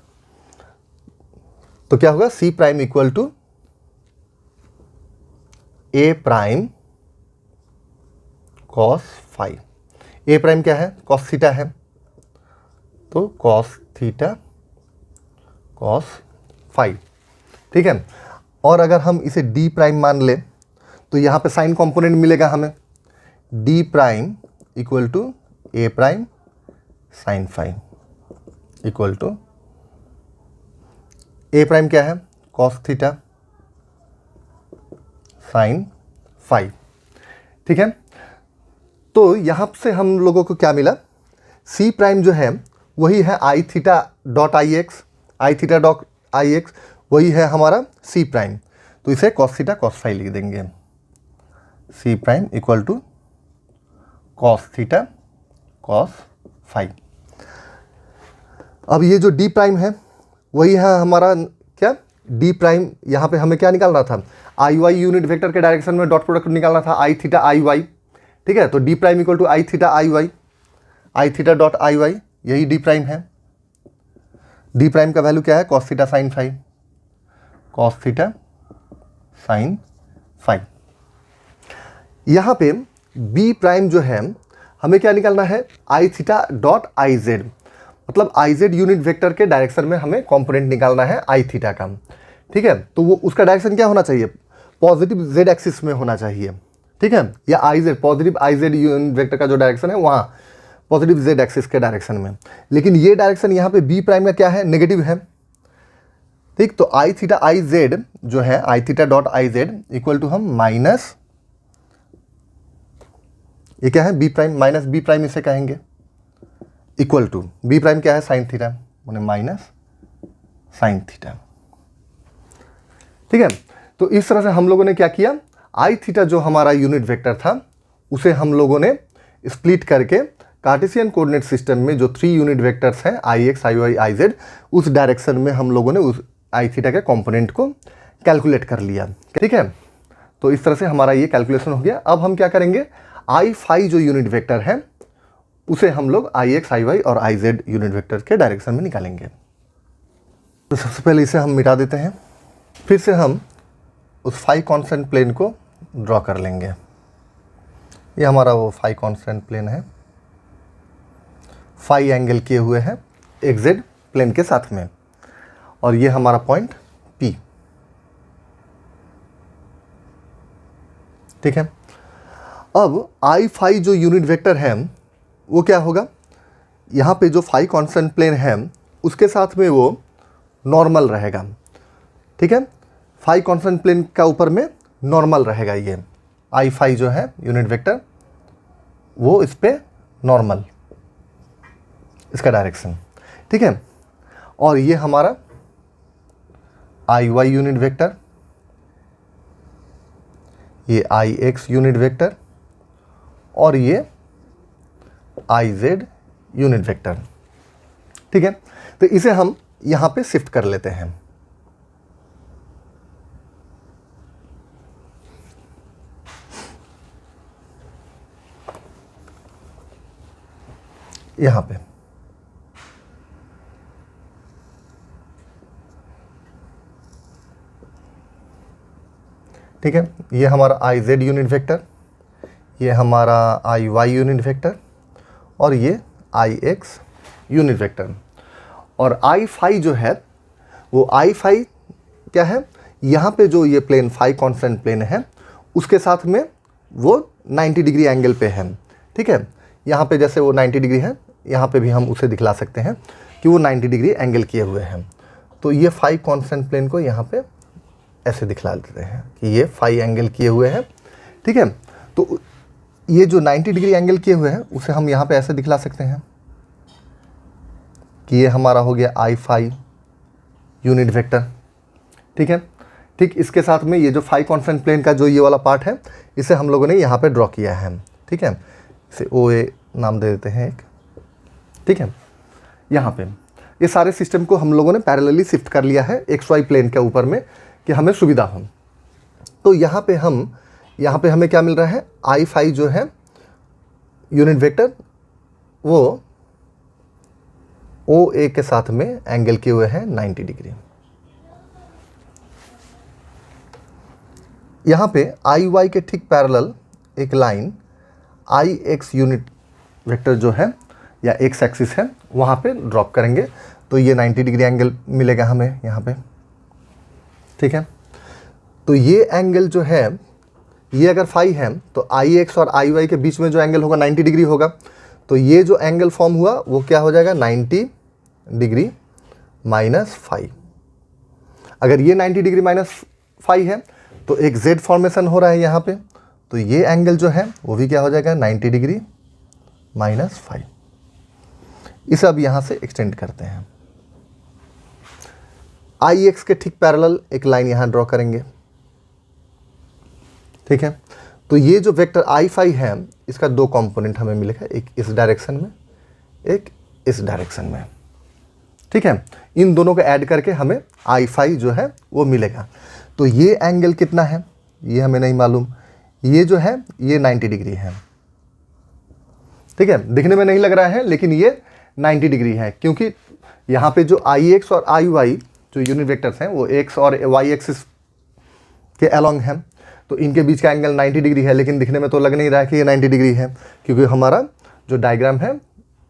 Speaker 1: तो क्या होगा, C prime equal to A prime cos phi. A prime क्या है? कॉस थीटा है, तो कॉस थीटा कॉस फाई, ठीक है। और अगर हम इसे डी प्राइम मान ले तो यहाँ पे साइन कंपोनेंट मिलेगा हमें, D prime equal to A prime sine phi equal to A prime क्या है? कॉस थीटा साइन फाई, ठीक है। तो यहाँ से हम लोगों को क्या मिला? सी प्राइम जो है वही है I theta dot I X, I theta dot I X वही है हमारा सी प्राइम, तो इसे कॉस थीटा कॉस फाई लिख देंगे। C prime equal to cos theta cos phi. अब ये जो डी प्राइम है वही है हमारा क्या? डी प्राइम, यहाँ पे हमें क्या निकालना था? आई वाई यूनिट वेक्टर के डायरेक्शन में डॉट प्रोडक्ट निकालना था, आई थीटा आई वाई, ठीक है। तो D prime equal to I theta I Y, I theta dot I Y, यही डी प्राइम है। डी प्राइम का वैल्यू क्या है? Cos theta sine phi, cos theta sine phi. यहाँ पे बी प्राइम जो है हमें क्या निकालना है? I theta dot I Z, मतलब आई जेड यूनिट वेक्टर के डायरेक्शन में हमें कंपोनेंट निकालना है आई थीटा का, ठीक है। तो वो उसका डायरेक्शन क्या होना चाहिए? पॉजिटिव जेड एक्सिस में होना चाहिए, ठीक है, या I Z positive I Z unit vector का जो डायरेक्शन है वहाँ पॉजिटिव जेड एक्सिस के डायरेक्शन में। लेकिन ये डायरेक्शन यहाँ पे बी प्राइम का क्या है? नेगेटिव है, ठीक। तो आई थीटा आई जेड जो है I theta dot I Z equal to हम माइनस, ये क्या है? B prime minus B prime इसे कहेंगे, इक्वल टू बी प्राइम क्या है? Sine theta, minus sine theta, ठीक है। तो इस तरह से हम लोगों ने क्या किया? आई थीटा जो हमारा यूनिट वेक्टर था उसे हम लोगों ने स्प्लिट करके कार्टेशियन कोऑर्डिनेट सिस्टम में जो 3 यूनिट वेक्टर्स हैं I X I Y I Z, उस डायरेक्शन में हम लोगों ने उस आई थीटा के कंपोनेंट को कैलकुलेट कर लिया, ठीक है। तो इस तरह से हमारा ये कैलकुलेशन हो गया। अब हम क्या करेंगे? आई फाई जो यूनिट वेक्टर है उसे हम लोग आई एक्स आई वाई और आई जेड यूनिट वेक्टर के डायरेक्शन में निकालेंगे। तो सबसे पहले इसे हम मिटा देते हैं, फिर से हम उस फाई कांस्टेंट प्लेन को ड्रॉ कर लेंगे। ये हमारा वो फाई कांस्टेंट प्लेन है, फाई एंगल किए हुए हैं एक्स जेड प्लेन के साथ में, और ये हमारा पॉइंट P, ठीक है। अब आई फाई जो यूनिट वेक्टर है वो क्या होगा? यहाँ पे जो फाई कांस्टेंट प्लेन है उसके साथ में वो नॉर्मल रहेगा, ठीक है। फाई कांस्टेंट प्लेन का ऊपर में नॉर्मल रहेगा, ये आई फाई जो है यूनिट वेक्टर वो इस पे नॉर्मल, इसका डायरेक्शन, ठीक है। और ये हमारा आई वाई यूनिट वेक्टर, ये आई एक्स यूनिट वेक्टर, और ये आई जेड यूनिट वेक्टर, ठीक है। तो इसे हम यहाँ पे शिफ्ट कर लेते हैं। यहाँ पे ठीक है, ये हमारा आई जेड यूनिट वेक्टर, ये हमारा आई वाई यूनिट वेक्टर, और ये आई एक्स यूनिट वेक्टर। और आई फाई जो है वो आई फाई क्या है? यहाँ पे जो ये प्लेन फाई कांस्टेंट प्लेन है उसके साथ में वो 90 डिग्री एंगल पे है, ठीक है। यहाँ पे जैसे वो 90 डिग्री है, यहाँ पे भी हम उसे दिखला सकते हैं कि वो 90 डिग्री एंगल किए हुए हैं। तो ये फाई कांस्टेंट प्लेन को यहाँ पे ऐसे दिखला देते हैं कि ये फाई एंगल किए हुए हैं, ठीक है। तो ये जो 90 डिग्री एंगल किए हुए हैं उसे हम यहाँ पे ऐसे दिखला सकते हैं कि ये हमारा हो गया आई फाई यूनिट वेक्टर, ठीक है। ठीक इसके साथ में ये जो फाई कांस्टेंट प्लेन का जो ये वाला पार्ट है इसे हम लोगों ने यहाँ पे ड्रॉ किया है, ठीक है। इसे ओ ए नाम दे देते हैं एक, ठीक है। यहाँ पे ये सारे सिस्टम को हम लोगों ने पैरेलली शिफ्ट कर लिया है एक्स वाई प्लेन के ऊपर में कि हमें सुविधा हो। तो यहाँ पे हमें क्या मिल रहा है? आई फाई जो है यूनिट वेक्टर वो ओ ए के साथ में एंगल किए हुए हैं 90 डिग्री, यहाँ पे आई वाई के ठीक पैरेलल एक लाइन आई एक्स यूनिट वेक्टर जो है या एक्स एक्सिस है वहाँ पे ड्रॉप करेंगे, तो ये 90 डिग्री एंगल मिलेगा हमें यहाँ पे। ठीक है, तो ये एंगल जो है ये अगर फाई है तो आई एक्स और आई वाई के बीच में जो एंगल होगा 90 डिग्री होगा, तो ये जो एंगल फॉर्म हुआ वो क्या हो जाएगा 90 डिग्री माइनस फाई। अगर ये 90 डिग्री माइनस फाई है तो एक जेड फॉर्मेशन हो रहा है यहाँ पे, तो ये एंगल जो है वो भी क्या हो जाएगा 90 डिग्री माइनस फाई। इसे अब यहाँ से एक्सटेंड करते हैं। आई एक्स के ठीक पैरेलल एक लाइन यहाँ ड्रॉ करेंगे। ठीक है, तो ये जो वेक्टर आई फाई है इसका दो कंपोनेंट हमें मिलेगा, एक इस डायरेक्शन में, एक इस डायरेक्शन में। ठीक है, इन दोनों को ऐड करके हमें आई फाई जो है वो मिलेगा। तो ये एंगल कितना है ये हमें नहीं मालूम, ये जो है ये 90 डिग्री है। ठीक है, दिखने में नहीं लग रहा है लेकिन ये 90 डिग्री है, क्योंकि यहाँ पे जो आई एक्स और आई वाई जो यूनिट वेक्टर्स हैं वो एक्स और वाई एक्सिस के अलोंग हैं, तो इनके बीच का एंगल 90 डिग्री है, लेकिन दिखने में तो लग नहीं रहा है कि ये 90 डिग्री है, क्योंकि हमारा जो डायग्राम है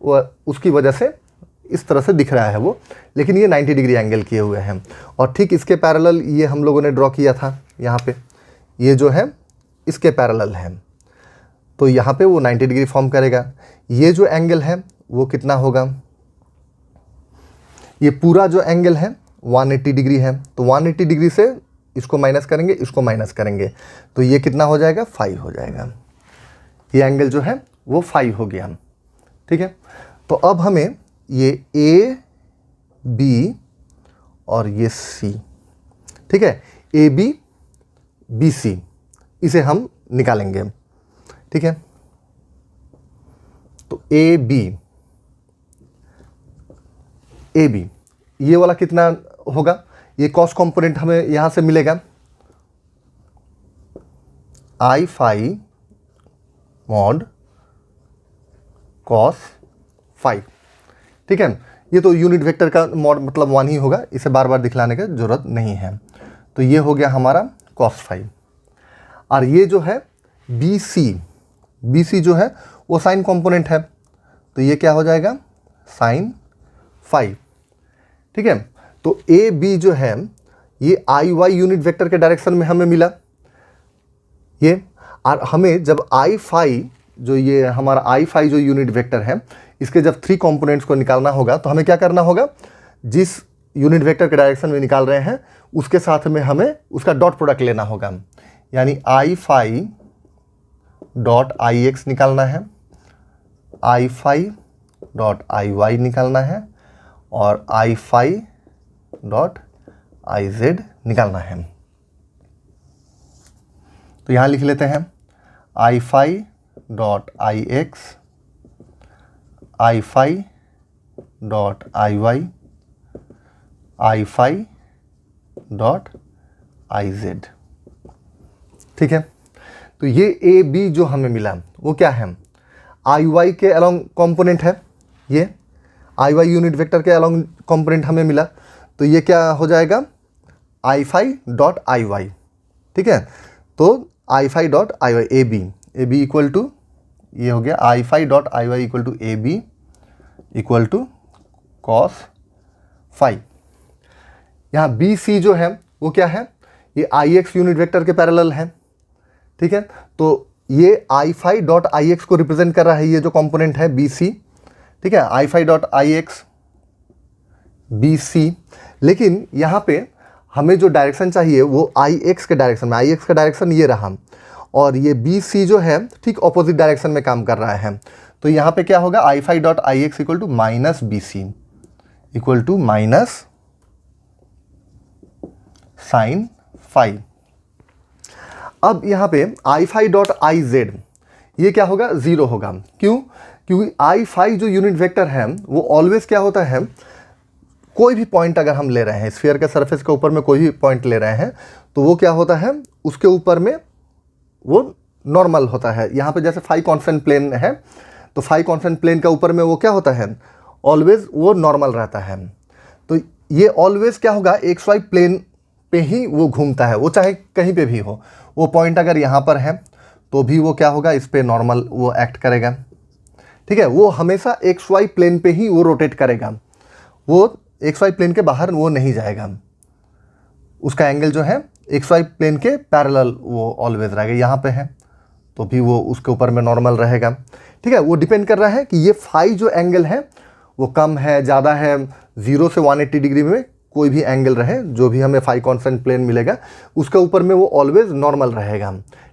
Speaker 1: वो उसकी वजह से इस तरह से दिख रहा है वो, लेकिन ये 90 डिग्री एंगल किए हुए हैं। और ठीक इसके पैरेलल ये हम लोगों ने ड्रॉ किया था यहाँ पे, ये जो है इसके पैरेलल है, तो यहाँ पे वो 90 डिग्री फॉर्म करेगा। ये जो एंगल है वो कितना होगा, ये पूरा जो एंगल है 180 डिग्री है, तो 180 डिग्री से इसको माइनस करेंगे, इसको माइनस करेंगे, तो ये कितना हो जाएगा 5 हो जाएगा। ये एंगल जो है वो 5 हो गया। ठीक है, तो अब हमें ये ए बी और ये सी, ठीक है, ए बी बी सी, इसे हम निकालेंगे। ठीक है, तो ए बी ये वाला कितना होगा, ये कॉस कंपोनेंट हमें यहाँ से मिलेगा आई फाई मॉड कॉस फाई। ठीक है, ये तो यूनिट वेक्टर का मॉड मतलब 1 ही होगा, इसे बार बार दिखलाने की जरूरत नहीं है। तो ये हो गया हमारा कॉस फाई। और ये जो है बी सी जो है वो साइन कंपोनेंट है, तो ये क्या हो जाएगा साइन फाई। ठीक है, तो ए बी जो है ये आई वाई यूनिट वेक्टर के डायरेक्शन में हमें मिला ये, और हमें जब आई फाई जो ये हमारा आई फाई जो यूनिट वेक्टर है इसके जब 3 कंपोनेंट्स को निकालना होगा तो हमें क्या करना होगा, जिस यूनिट वेक्टर के डायरेक्शन में निकाल रहे हैं उसके साथ में हमें उसका डॉट प्रोडक्ट लेना होगा, यानी I phi dot I X निकालना है, I phi dot I Y निकालना है, और I phi dot I Z निकालना है। तो यहाँ लिख लेते हैं I phi dot I X, I phi dot I Y, I phi dot I Z. ठीक है, तो ये ए बी जो हमें मिला वो क्या है, आई वाई के अलोंग कंपोनेंट है, ये आई वाई यूनिट वेक्टर के अलोंग कंपोनेंट हमें मिला, तो ये क्या हो जाएगा I phi dot I Y. ठीक है, तो I phi dot I Y A B equal to ये हो गया I phi dot I Y equal to A B equal to cos phi. यहाँ बी सी जो है वो क्या है, ये आई एक्स यूनिट वेक्टर के पैरेलल है। ठीक है, तो ये आई फाई डॉट आई एक्स को रिप्रेजेंट कर रहा है, ये जो कंपोनेंट है बी सी। ठीक है, I phi dot I X B C, लेकिन यहाँ पे हमें जो डायरेक्शन चाहिए वो आई एक्स के डायरेक्शन में, आई एक्स का डायरेक्शन ये रहा, और ये बी सी जो है ठीक ऑपोजिट डायरेक्शन में काम कर रहा है। तो यहाँ पे क्या होगा I phi dot I X equal to minus B C equal to minus sine phi. अब यहाँ पे I phi dot I Z ये क्या होगा 0 होगा, क्यों, क्योंकि आई फाई जो यूनिट वेक्टर है वो ऑलवेज क्या होता है, कोई भी पॉइंट अगर हम ले रहे हैं स्फीयर के सरफेस के ऊपर में कोई भी पॉइंट ले रहे हैं तो वो क्या होता है उसके ऊपर में वो नॉर्मल होता है। यहाँ पे जैसे फाई कॉन्स्टेंट प्लेन है तो फाई कॉन्स्टेंट प्लेन के ऊपर में वो क्या होता है ऑलवेज वो नॉर्मल रहता है। तो ये ऑलवेज क्या होगा एक्स वाई प्लेन पे ही वो घूमता है, वो चाहे कहीं पे भी हो। वो पॉइंट अगर यहाँ पर है तो भी वो क्या होगा, इस पे नॉर्मल वो एक्ट करेगा। ठीक है, वो हमेशा एक्स वाई प्लेन पे ही वो रोटेट करेगा, वो एक्स वाई प्लेन के बाहर वो नहीं जाएगा। उसका एंगल जो है एक्स वाई प्लेन के पैरेलल वो ऑलवेज रहेगा। यहाँ पे है तो भी वो उसके ऊपर में नॉर्मल रहेगा। ठीक है, वो डिपेंड कर रहा है कि ये फाई जो एंगल है वो कम है, ज़्यादा है, 0 से 180 डिग्री में कोई भी एंगल रहे, जो भी हमें फाई कॉन्स्टेंट प्लेन मिलेगा उसके ऊपर में वो ऑलवेज नॉर्मल रहेगा।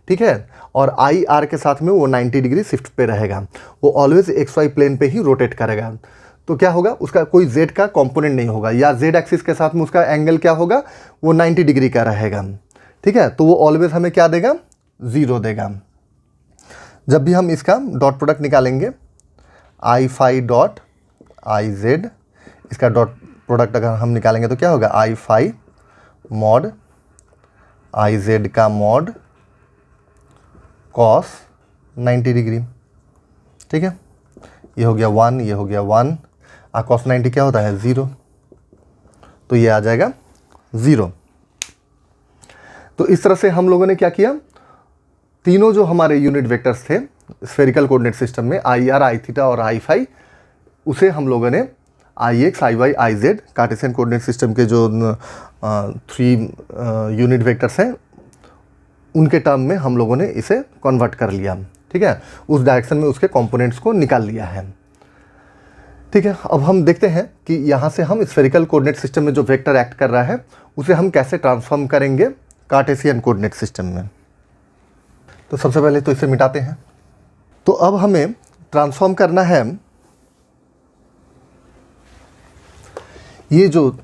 Speaker 1: ठीक है, और आई आर के साथ में वो 90 डिग्री शिफ्ट पे रहेगा, वो ऑलवेज एक्स वाई प्लेन पे ही रोटेट करेगा। तो क्या होगा, उसका कोई जेड का कंपोनेंट नहीं होगा, या जेड एक्सिस के साथ में उसका एंगल क्या होगा, वो 90 डिग्री का रहेगा। ठीक है, तो वो ऑलवेज हमें क्या देगा, 0 देगा। जब भी हम इसका डॉट प्रोडक्ट निकालेंगे, आई फाई डॉट आई जेड, इसका डॉट प्रोडक्ट अगर हम निकालेंगे तो क्या होगा, I phi mod I Z का मॉड कॉस 90 डिग्री। ठीक है, ये हो गया 1, ये हो गया 1, कॉस 90 क्या होता है, 0, तो ये आ जाएगा 0। तो इस तरह से हम लोगों ने क्या किया, तीनों जो हमारे यूनिट वेक्टर्स थे स्फेरिकल कोऑर्डिनेट सिस्टम में, आई आर, आई थीटा और आई फाई, उसे हम लोगों ने I X, I Y, I Z Cartesian coordinate system के जो 3 यूनिट वेक्टर्स हैं उनके टर्म में हम लोगों ने इसे कन्वर्ट कर लिया। ठीक है, उस डायरेक्शन में उसके कंपोनेंट्स को निकाल लिया है। ठीक है, अब हम देखते हैं कि यहाँ से हम स्फेरिकल कोऑर्डिनेट सिस्टम में जो वेक्टर एक्ट कर रहा है उसे हम कैसे ट्रांसफॉर्म करेंगे कार्टेशियन कोऑर्डिनेट सिस्टम में। तो सबसे पहले तो इसे मिटाते हैं। तो अब हमें ट्रांसफॉर्म करना है ये जो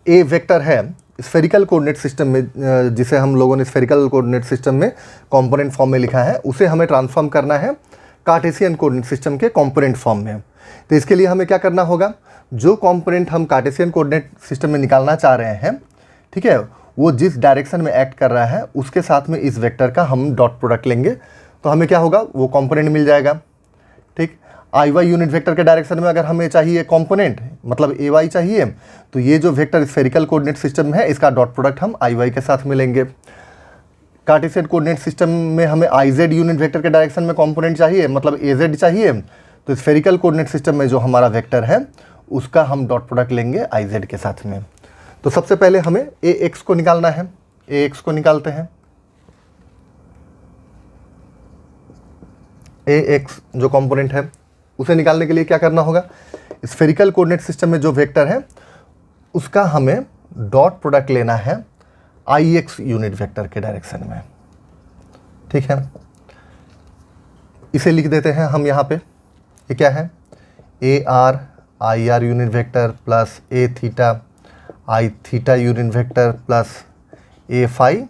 Speaker 1: ए वेक्टर है स्फेरिकल कोऑर्डिनेट सिस्टम में, जिसे हम लोगों ने स्फेरिकल कोऑर्डिनेट सिस्टम में कंपोनेंट फॉर्म में लिखा है, उसे हमें ट्रांसफॉर्म करना है कार्टेशियन कोऑर्डिनेट सिस्टम के कंपोनेंट फॉर्म में। तो इसके लिए हमें क्या करना होगा, जो कंपोनेंट हम कार्टेशियन कोऑर्डिनेट सिस्टम में निकालना चाह रहे हैं, ठीक है, वो जिस डायरेक्शन में एक्ट कर रहा है उसके साथ में इस वेक्टर का हम डॉट प्रोडक्ट लेंगे तो हमें क्या होगा, वो कंपोनेंट मिल जाएगा। ठीक, आई वाई यूनिट वेक्टर के डायरेक्शन में अगर हमें चाहिए कंपोनेंट, मतलब ए वाई चाहिए, तो ये जो वेक्टर स्फेरिकल कोऑर्डिनेट सिस्टम है इसका डॉट प्रोडक्ट हम आई वाई के साथ में लेंगे। कार्टेशियन कोऑर्डिनेट सिस्टम में हमें आई जेड यूनिट वेक्टर के डायरेक्शन में कंपोनेंट चाहिए, मतलब ए जेड चाहिए, तो स्फेरिकल कोऑर्डिनेट सिस्टम में जो हमारा वेक्टर है उसका हम डॉट प्रोडक्ट लेंगे आई जेड के साथ में। तो सबसे पहले हमें ए एक्स को निकालना है, ए एक्स को निकालते हैं। ए एक्स जो कंपोनेंट है उसे निकालने के लिए क्या करना होगा, स्फेरिकल कोऑर्डिनेट सिस्टम में जो वेक्टर है उसका हमें डॉट प्रोडक्ट लेना है आई एक्स यूनिट वेक्टर के डायरेक्शन में। ठीक है, इसे लिख देते हैं हम यहाँ पे, ये क्या है, A R I R unit vector plus A theta I theta unit vector plus A phi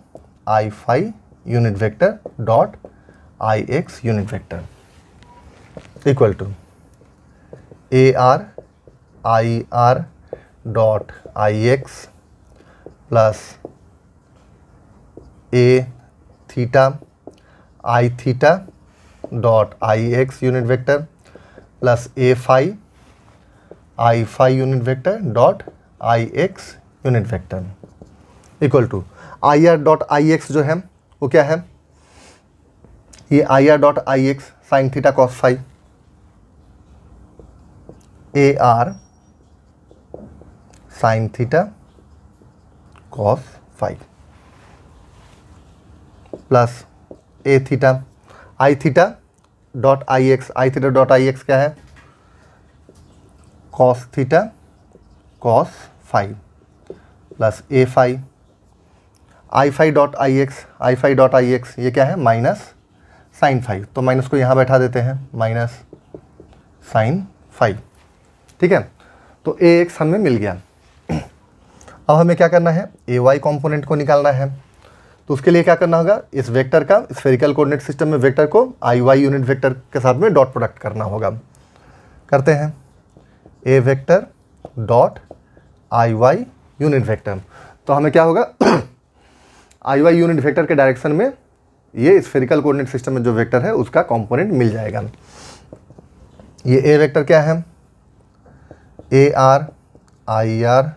Speaker 1: I phi unit vector dot I X unit vector equal to A R I R dot I X plus A theta I theta dot I X unit vector plus A phi I phi unit vector dot I X unit vector equal to I R dot I X जो है वो क्या है, ये I R dot I X sine theta cos phi, A R sine theta cos phi plus A theta I theta dot I X, I theta dot I X क्या है, cos theta cos phi plus A phi I phi dot I X, I phi dot I X ये क्या है, minus sine phi, तो minus को यहाँ बैठा देते हैं, माइनस साइन फाई। ठीक है, तो ए एक्स हमें मिल गया। अब हमें क्या करना है, ए वाई कॉम्पोनेंट को निकालना है। तो उसके लिए क्या करना होगा, इस वेक्टर का स्फेरिकल कोऑर्डिनेट सिस्टम में वेक्टर को आई वाई यूनिट वेक्टर के साथ में डॉट प्रोडक्ट करना होगा। करते हैं, A vector dot I Y unit vector, तो हमें क्या होगा आई वाई यूनिट वेक्टर के डायरेक्शन में ये स्फेरिकल कोऑर्डिनेट सिस्टम में जो वेक्टर है उसका कंपोनेंट मिल जाएगा। ये ए वेक्टर क्या है, A R I R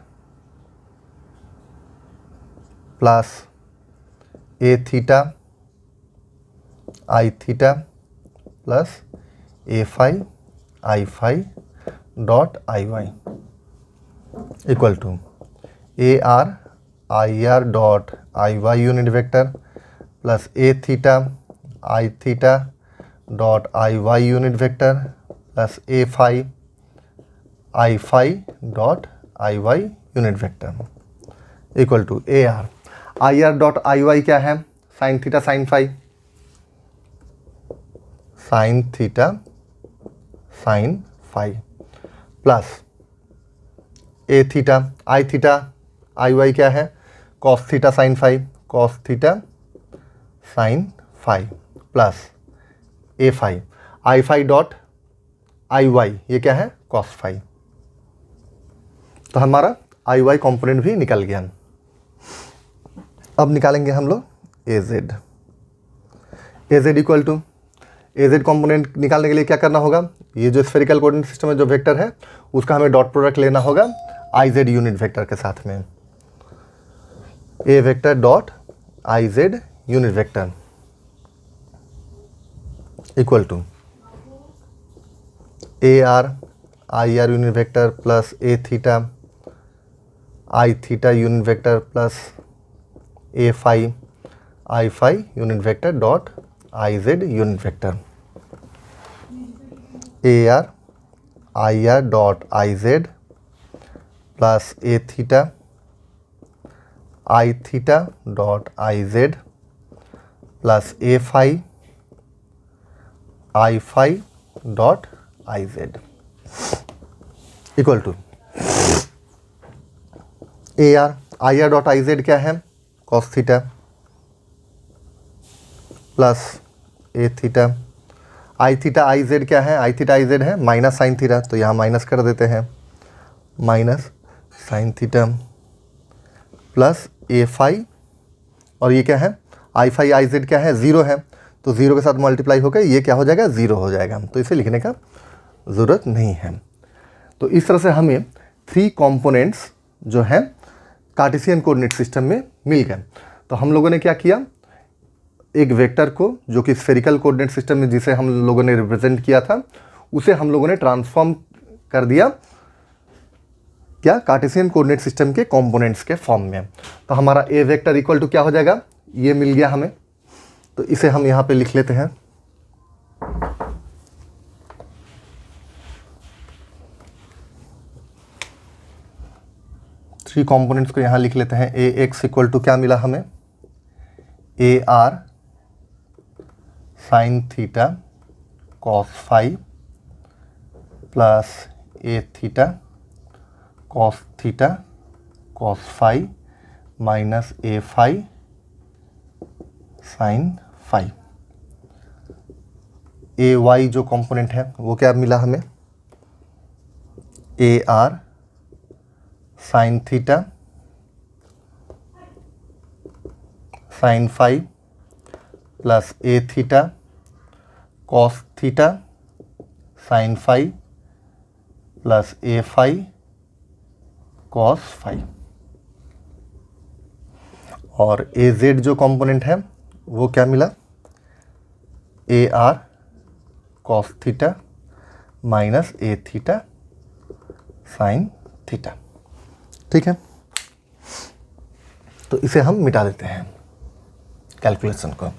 Speaker 1: plus A theta I theta plus A phi dot I Y equal to A R I R dot I Y unit vector plus A theta I theta dot I Y unit vector plus A phi dot I Y unit vector equal to A R I R dot I Y क्या है, sine theta sine phi plus A theta I Y क्या है, cos theta sine phi plus A phi I phi dot I Y ये क्या है, cos phi. तो हमारा आई Y component भी निकल गया। अब निकालेंगे हम लोग A Z equal to A Z component निकालने के लिए क्या करना होगा, ये जो स्फेरिकल कोऑर्डिनेट सिस्टम में जो वेक्टर है उसका हमें डॉट प्रोडक्ट लेना होगा आई जेड यूनिट वेक्टर के साथ में। A vector dot I Z unit vector equal to A R I R unit vector plus A theta I theta unit vector plus A phi I phi unit vector dot I Z unit vector. A R I R dot I Z plus A theta I theta dot I Z plus A phi I phi dot I Z equal to A R I R dot I Z क्या है, cos theta plus A theta I Z क्या है, आई Z है minus sine theta, तो यहाँ minus कर देते हैं, minus sine theta plus A phi और ये क्या है, आई जेड क्या है, ज़ीरो है, तो ज़ीरो के साथ मल्टीप्लाई होकर ये क्या हो जाएगा, ज़ीरो हो जाएगा, तो इसे लिखने का ज़रूरत नहीं है। तो इस तरह से हमें थ्री कंपोनेंट्स जो हैं कार्टेशियन कोऑर्डिनेट सिस्टम में मिल गए। तो हम लोगों ने क्या किया, एक वेक्टर को जो कि स्फेरिकल कोऑर्डिनेट सिस्टम में जिसे हम लोगों ने रिप्रेजेंट किया था उसे हम लोगों ने ट्रांसफॉर्म कर दिया क्या, कार्टेशियन कोऑर्डिनेट सिस्टम के कंपोनेंट्स के फॉर्म में। तो हमारा ए वेक्टर इक्वल टू क्या हो जाएगा, ये मिल गया हमें, तो इसे हम यहाँ पे लिख लेते हैं। थ्री कंपोनेंट्स को यहाँ लिख लेते हैं। ए एक्स इक्वल टू क्या मिला हमें, A R sine theta cos phi plus A theta cos phi minus A phi sine phi. A Y जो कंपोनेंट है वो क्या मिला हमें, A R sine theta sine phi plus A theta cos theta sine phi plus A phi cos phi. और A Z जो component है वो क्या मिला, A R cos theta minus A theta sine theta. ठीक है, तो इसे हम मिटा देते हैं कैलकुलेशन को।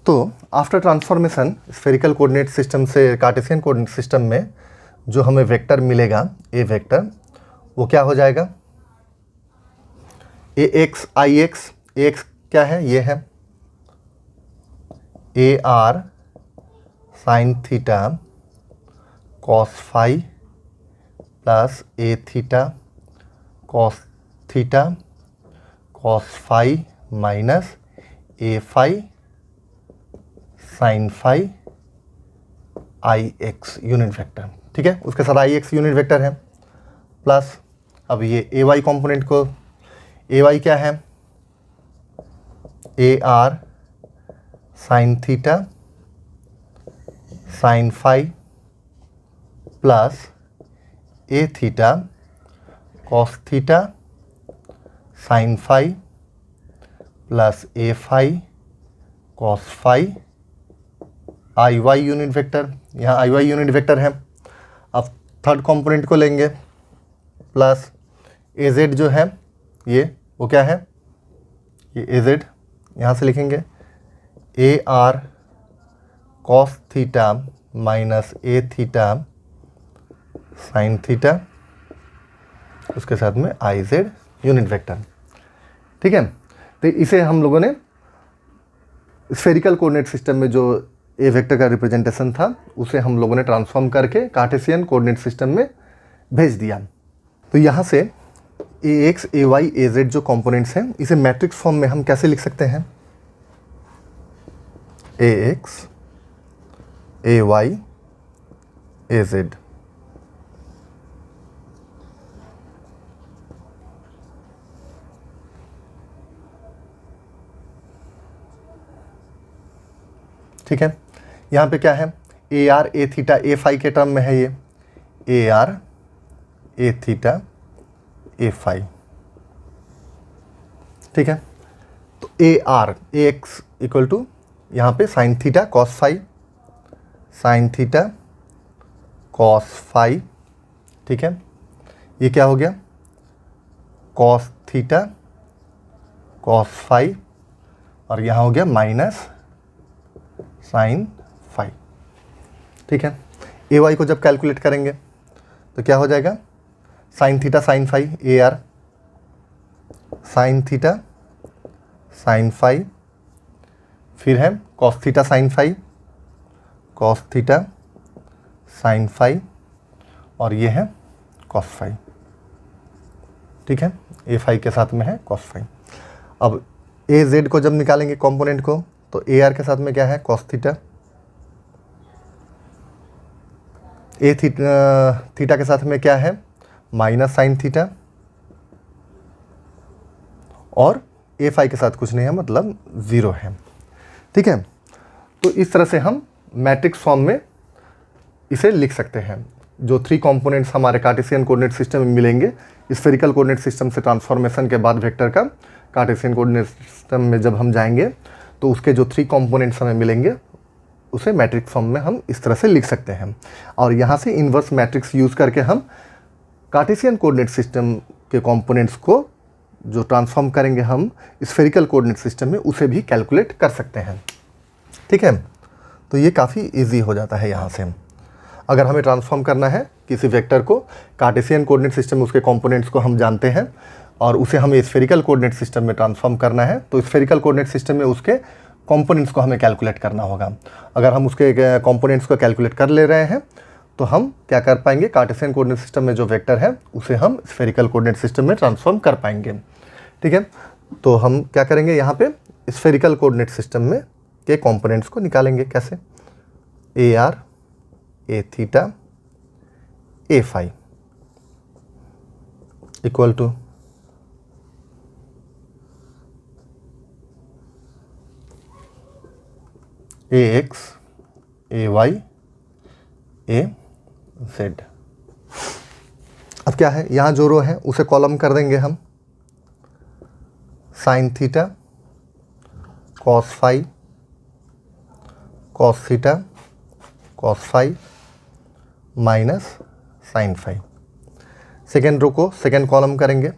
Speaker 1: तो after transformation spherical coordinate system से कार्टेशियन कोऑर्डिनेट सिस्टम में जो हमें वेक्टर मिलेगा, ए वेक्टर, वो क्या हो जाएगा, A X I X. A X क्या है, ये है A R sine theta cos phi plus A theta cos phi minus A phi sine phi I X unit vector. ठीक है, उसके साथ आई एक्स यूनिट वेक्टर है प्लस अब ये ए वाई कॉम्पोनेंट को, ए वाई क्या है, A R sine theta sine phi plus A theta cos theta sine phi plus A phi cos phi I Y unit vector, यहाँ आई वाई यूनिट वेक्टर है। अब third component को लेंगे plus ए Z जो है ये वो क्या है, ये ए जेड, यहाँ से लिखेंगे ए R cos theta minus A theta sine theta, उसके साथ में आई जेड यूनिट वेक्टर। ठीक है, तो इसे हम लोगों ने स्फेरिकल कोऑर्डिनेट सिस्टम में जो ए वेक्टर का रिप्रेजेंटेशन था उसे हम लोगों ने ट्रांसफॉर्म करके कार्टेशियन कोऑर्डिनेट सिस्टम में भेज दिया। तो यहाँ से ए X A Y A Z जो कंपोनेंट्स हैं इसे मैट्रिक्स फॉर्म में हम कैसे लिख सकते हैं, A X A Y A Z. ठीक है, यहाँ पे क्या है, A R A theta A phi के टर्म में है ये, A R A theta A phi. ठीक है, तो A R A X equal to यहाँ पे sine theta cos phi, sine theta cos phi. ठीक है, ये क्या हो गया, कॉस थीटा कॉस फाई, और यहाँ हो गया माइनस साइन फाई। ठीक है, ए वाई को जब कैलकुलेट करेंगे तो क्या हो जाएगा, sine theta sine phi A R, sine theta sine phi, फिर है cos theta sine phi, cos theta sine phi, और ये है कॉस फाई। ठीक है, ए फाई के साथ में है कॉस फाई। अब ए जेड को जब निकालेंगे कंपोनेंट को तो ए आर के साथ में क्या है, कॉस थीटा, ए थीटा के साथ में क्या है, माइनस साइन थीटा, और ए फाई के साथ कुछ नहीं है मतलब ज़ीरो है। ठीक है, तो इस तरह से हम मैट्रिक्स फॉर्म में इसे लिख सकते हैं। जो थ्री कंपोनेंट्स हमारे कार्टेशियन कोऑर्डिनेट सिस्टम में मिलेंगे, स्फेरिकल कोऑर्डिनेट सिस्टम से ट्रांसफॉर्मेशन के बाद वेक्टर का कार्टेशियन कोऑर्डिनेट सिस्टम में जब हम जाएंगे तो उसके जो थ्री कंपोनेंट्स हमें मिलेंगे उसे मैट्रिक्स फॉर्म में हम इस तरह से लिख सकते हैं। और यहाँ से इन्वर्स मैट्रिक्स यूज़ करके हम कार्टेशियन कोऑर्डिनेट सिस्टम के कंपोनेंट्स को जो ट्रांसफॉर्म करेंगे हम स्फेरिकल कोऑर्डिनेट सिस्टम में उसे भी कैलकुलेट कर सकते हैं। ठीक है, तो ये काफ़ी इजी हो जाता है। यहाँ से अगर हमें ट्रांसफॉर्म करना है किसी वेक्टर को कार्टेशियन कोऑर्डिनेट सिस्टम में, उसके कंपोनेंट्स को हम जानते हैं और उसे हमें स्फेरिकल कोऑर्डिनेट सिस्टम में ट्रांसफॉर्म करना है, तो स्फेरिकल कोऑर्डिनेट सिस्टम में उसके कंपोनेंट्स को हमें कैलकुलेट करना होगा। अगर हम उसके कंपोनेंट्स को कैलकुलेट कर ले रहे हैं तो हम क्या कर पाएंगे, कार्टेशियन कोऑर्डिनेट सिस्टम में जो वेक्टर है उसे हम स्फेरिकल कोऑर्डिनेट सिस्टम में ट्रांसफॉर्म कर पाएंगे। ठीक है, तो हम क्या करेंगे, यहाँ पे स्फेरिकल कोऑर्डिनेट सिस्टम में के कंपोनेंट्स को निकालेंगे। कैसे, A R A theta A phi equal to A X A Y A Z. अब क्या है, यहाँ जो रो है उसे कॉलम कर देंगे हम, sine theta cos phi cos theta cos phi minus sine phi. Second row को सेकेंड कॉलम करेंगे,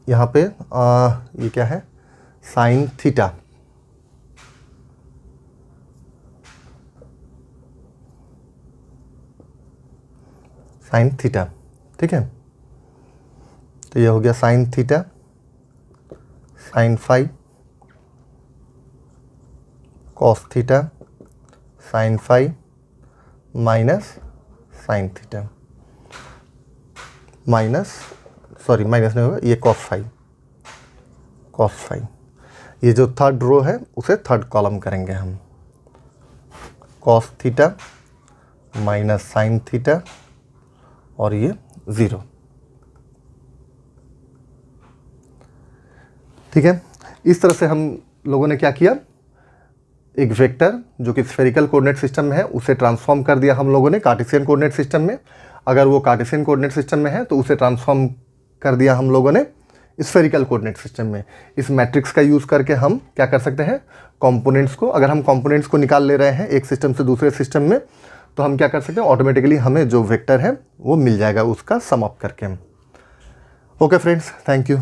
Speaker 1: यहाँ पे ये क्या है, साइन थीटा साइन थीटा। ठीक है, तो ये हो गया sine theta sine phi cos theta sine phi minus sine theta, minus नहीं होगा, ये कॉस फाई। ये जो थर्ड रो है उसे थर्ड कॉलम करेंगे हम, cos theta minus sine theta और ये 0। ठीक है, इस तरह से हम लोगों ने क्या किया, एक वेक्टर जो कि स्फेरिकल कोऑर्डिनेट सिस्टम में है उसे ट्रांसफॉर्म कर दिया हम लोगों ने कार्टेशियन कोऑर्डिनेट सिस्टम में। अगर वो कार्टेशियन कोऑर्डिनेट सिस्टम में है तो उसे ट्रांसफॉर्म कर दिया हम लोगों ने स्फेरिकल कोऑर्डिनेट सिस्टम में। इस मैट्रिक्स का यूज़ करके हम क्या कर सकते हैं, कंपोनेंट्स को, अगर हम कंपोनेंट्स को निकाल ले रहे हैं एक सिस्टम से दूसरे सिस्टम में, तो हम क्या कर सकते हैं, ऑटोमेटिकली हमें जो वेक्टर है वो मिल जाएगा उसका सम अप करके। Okay friends, thank you.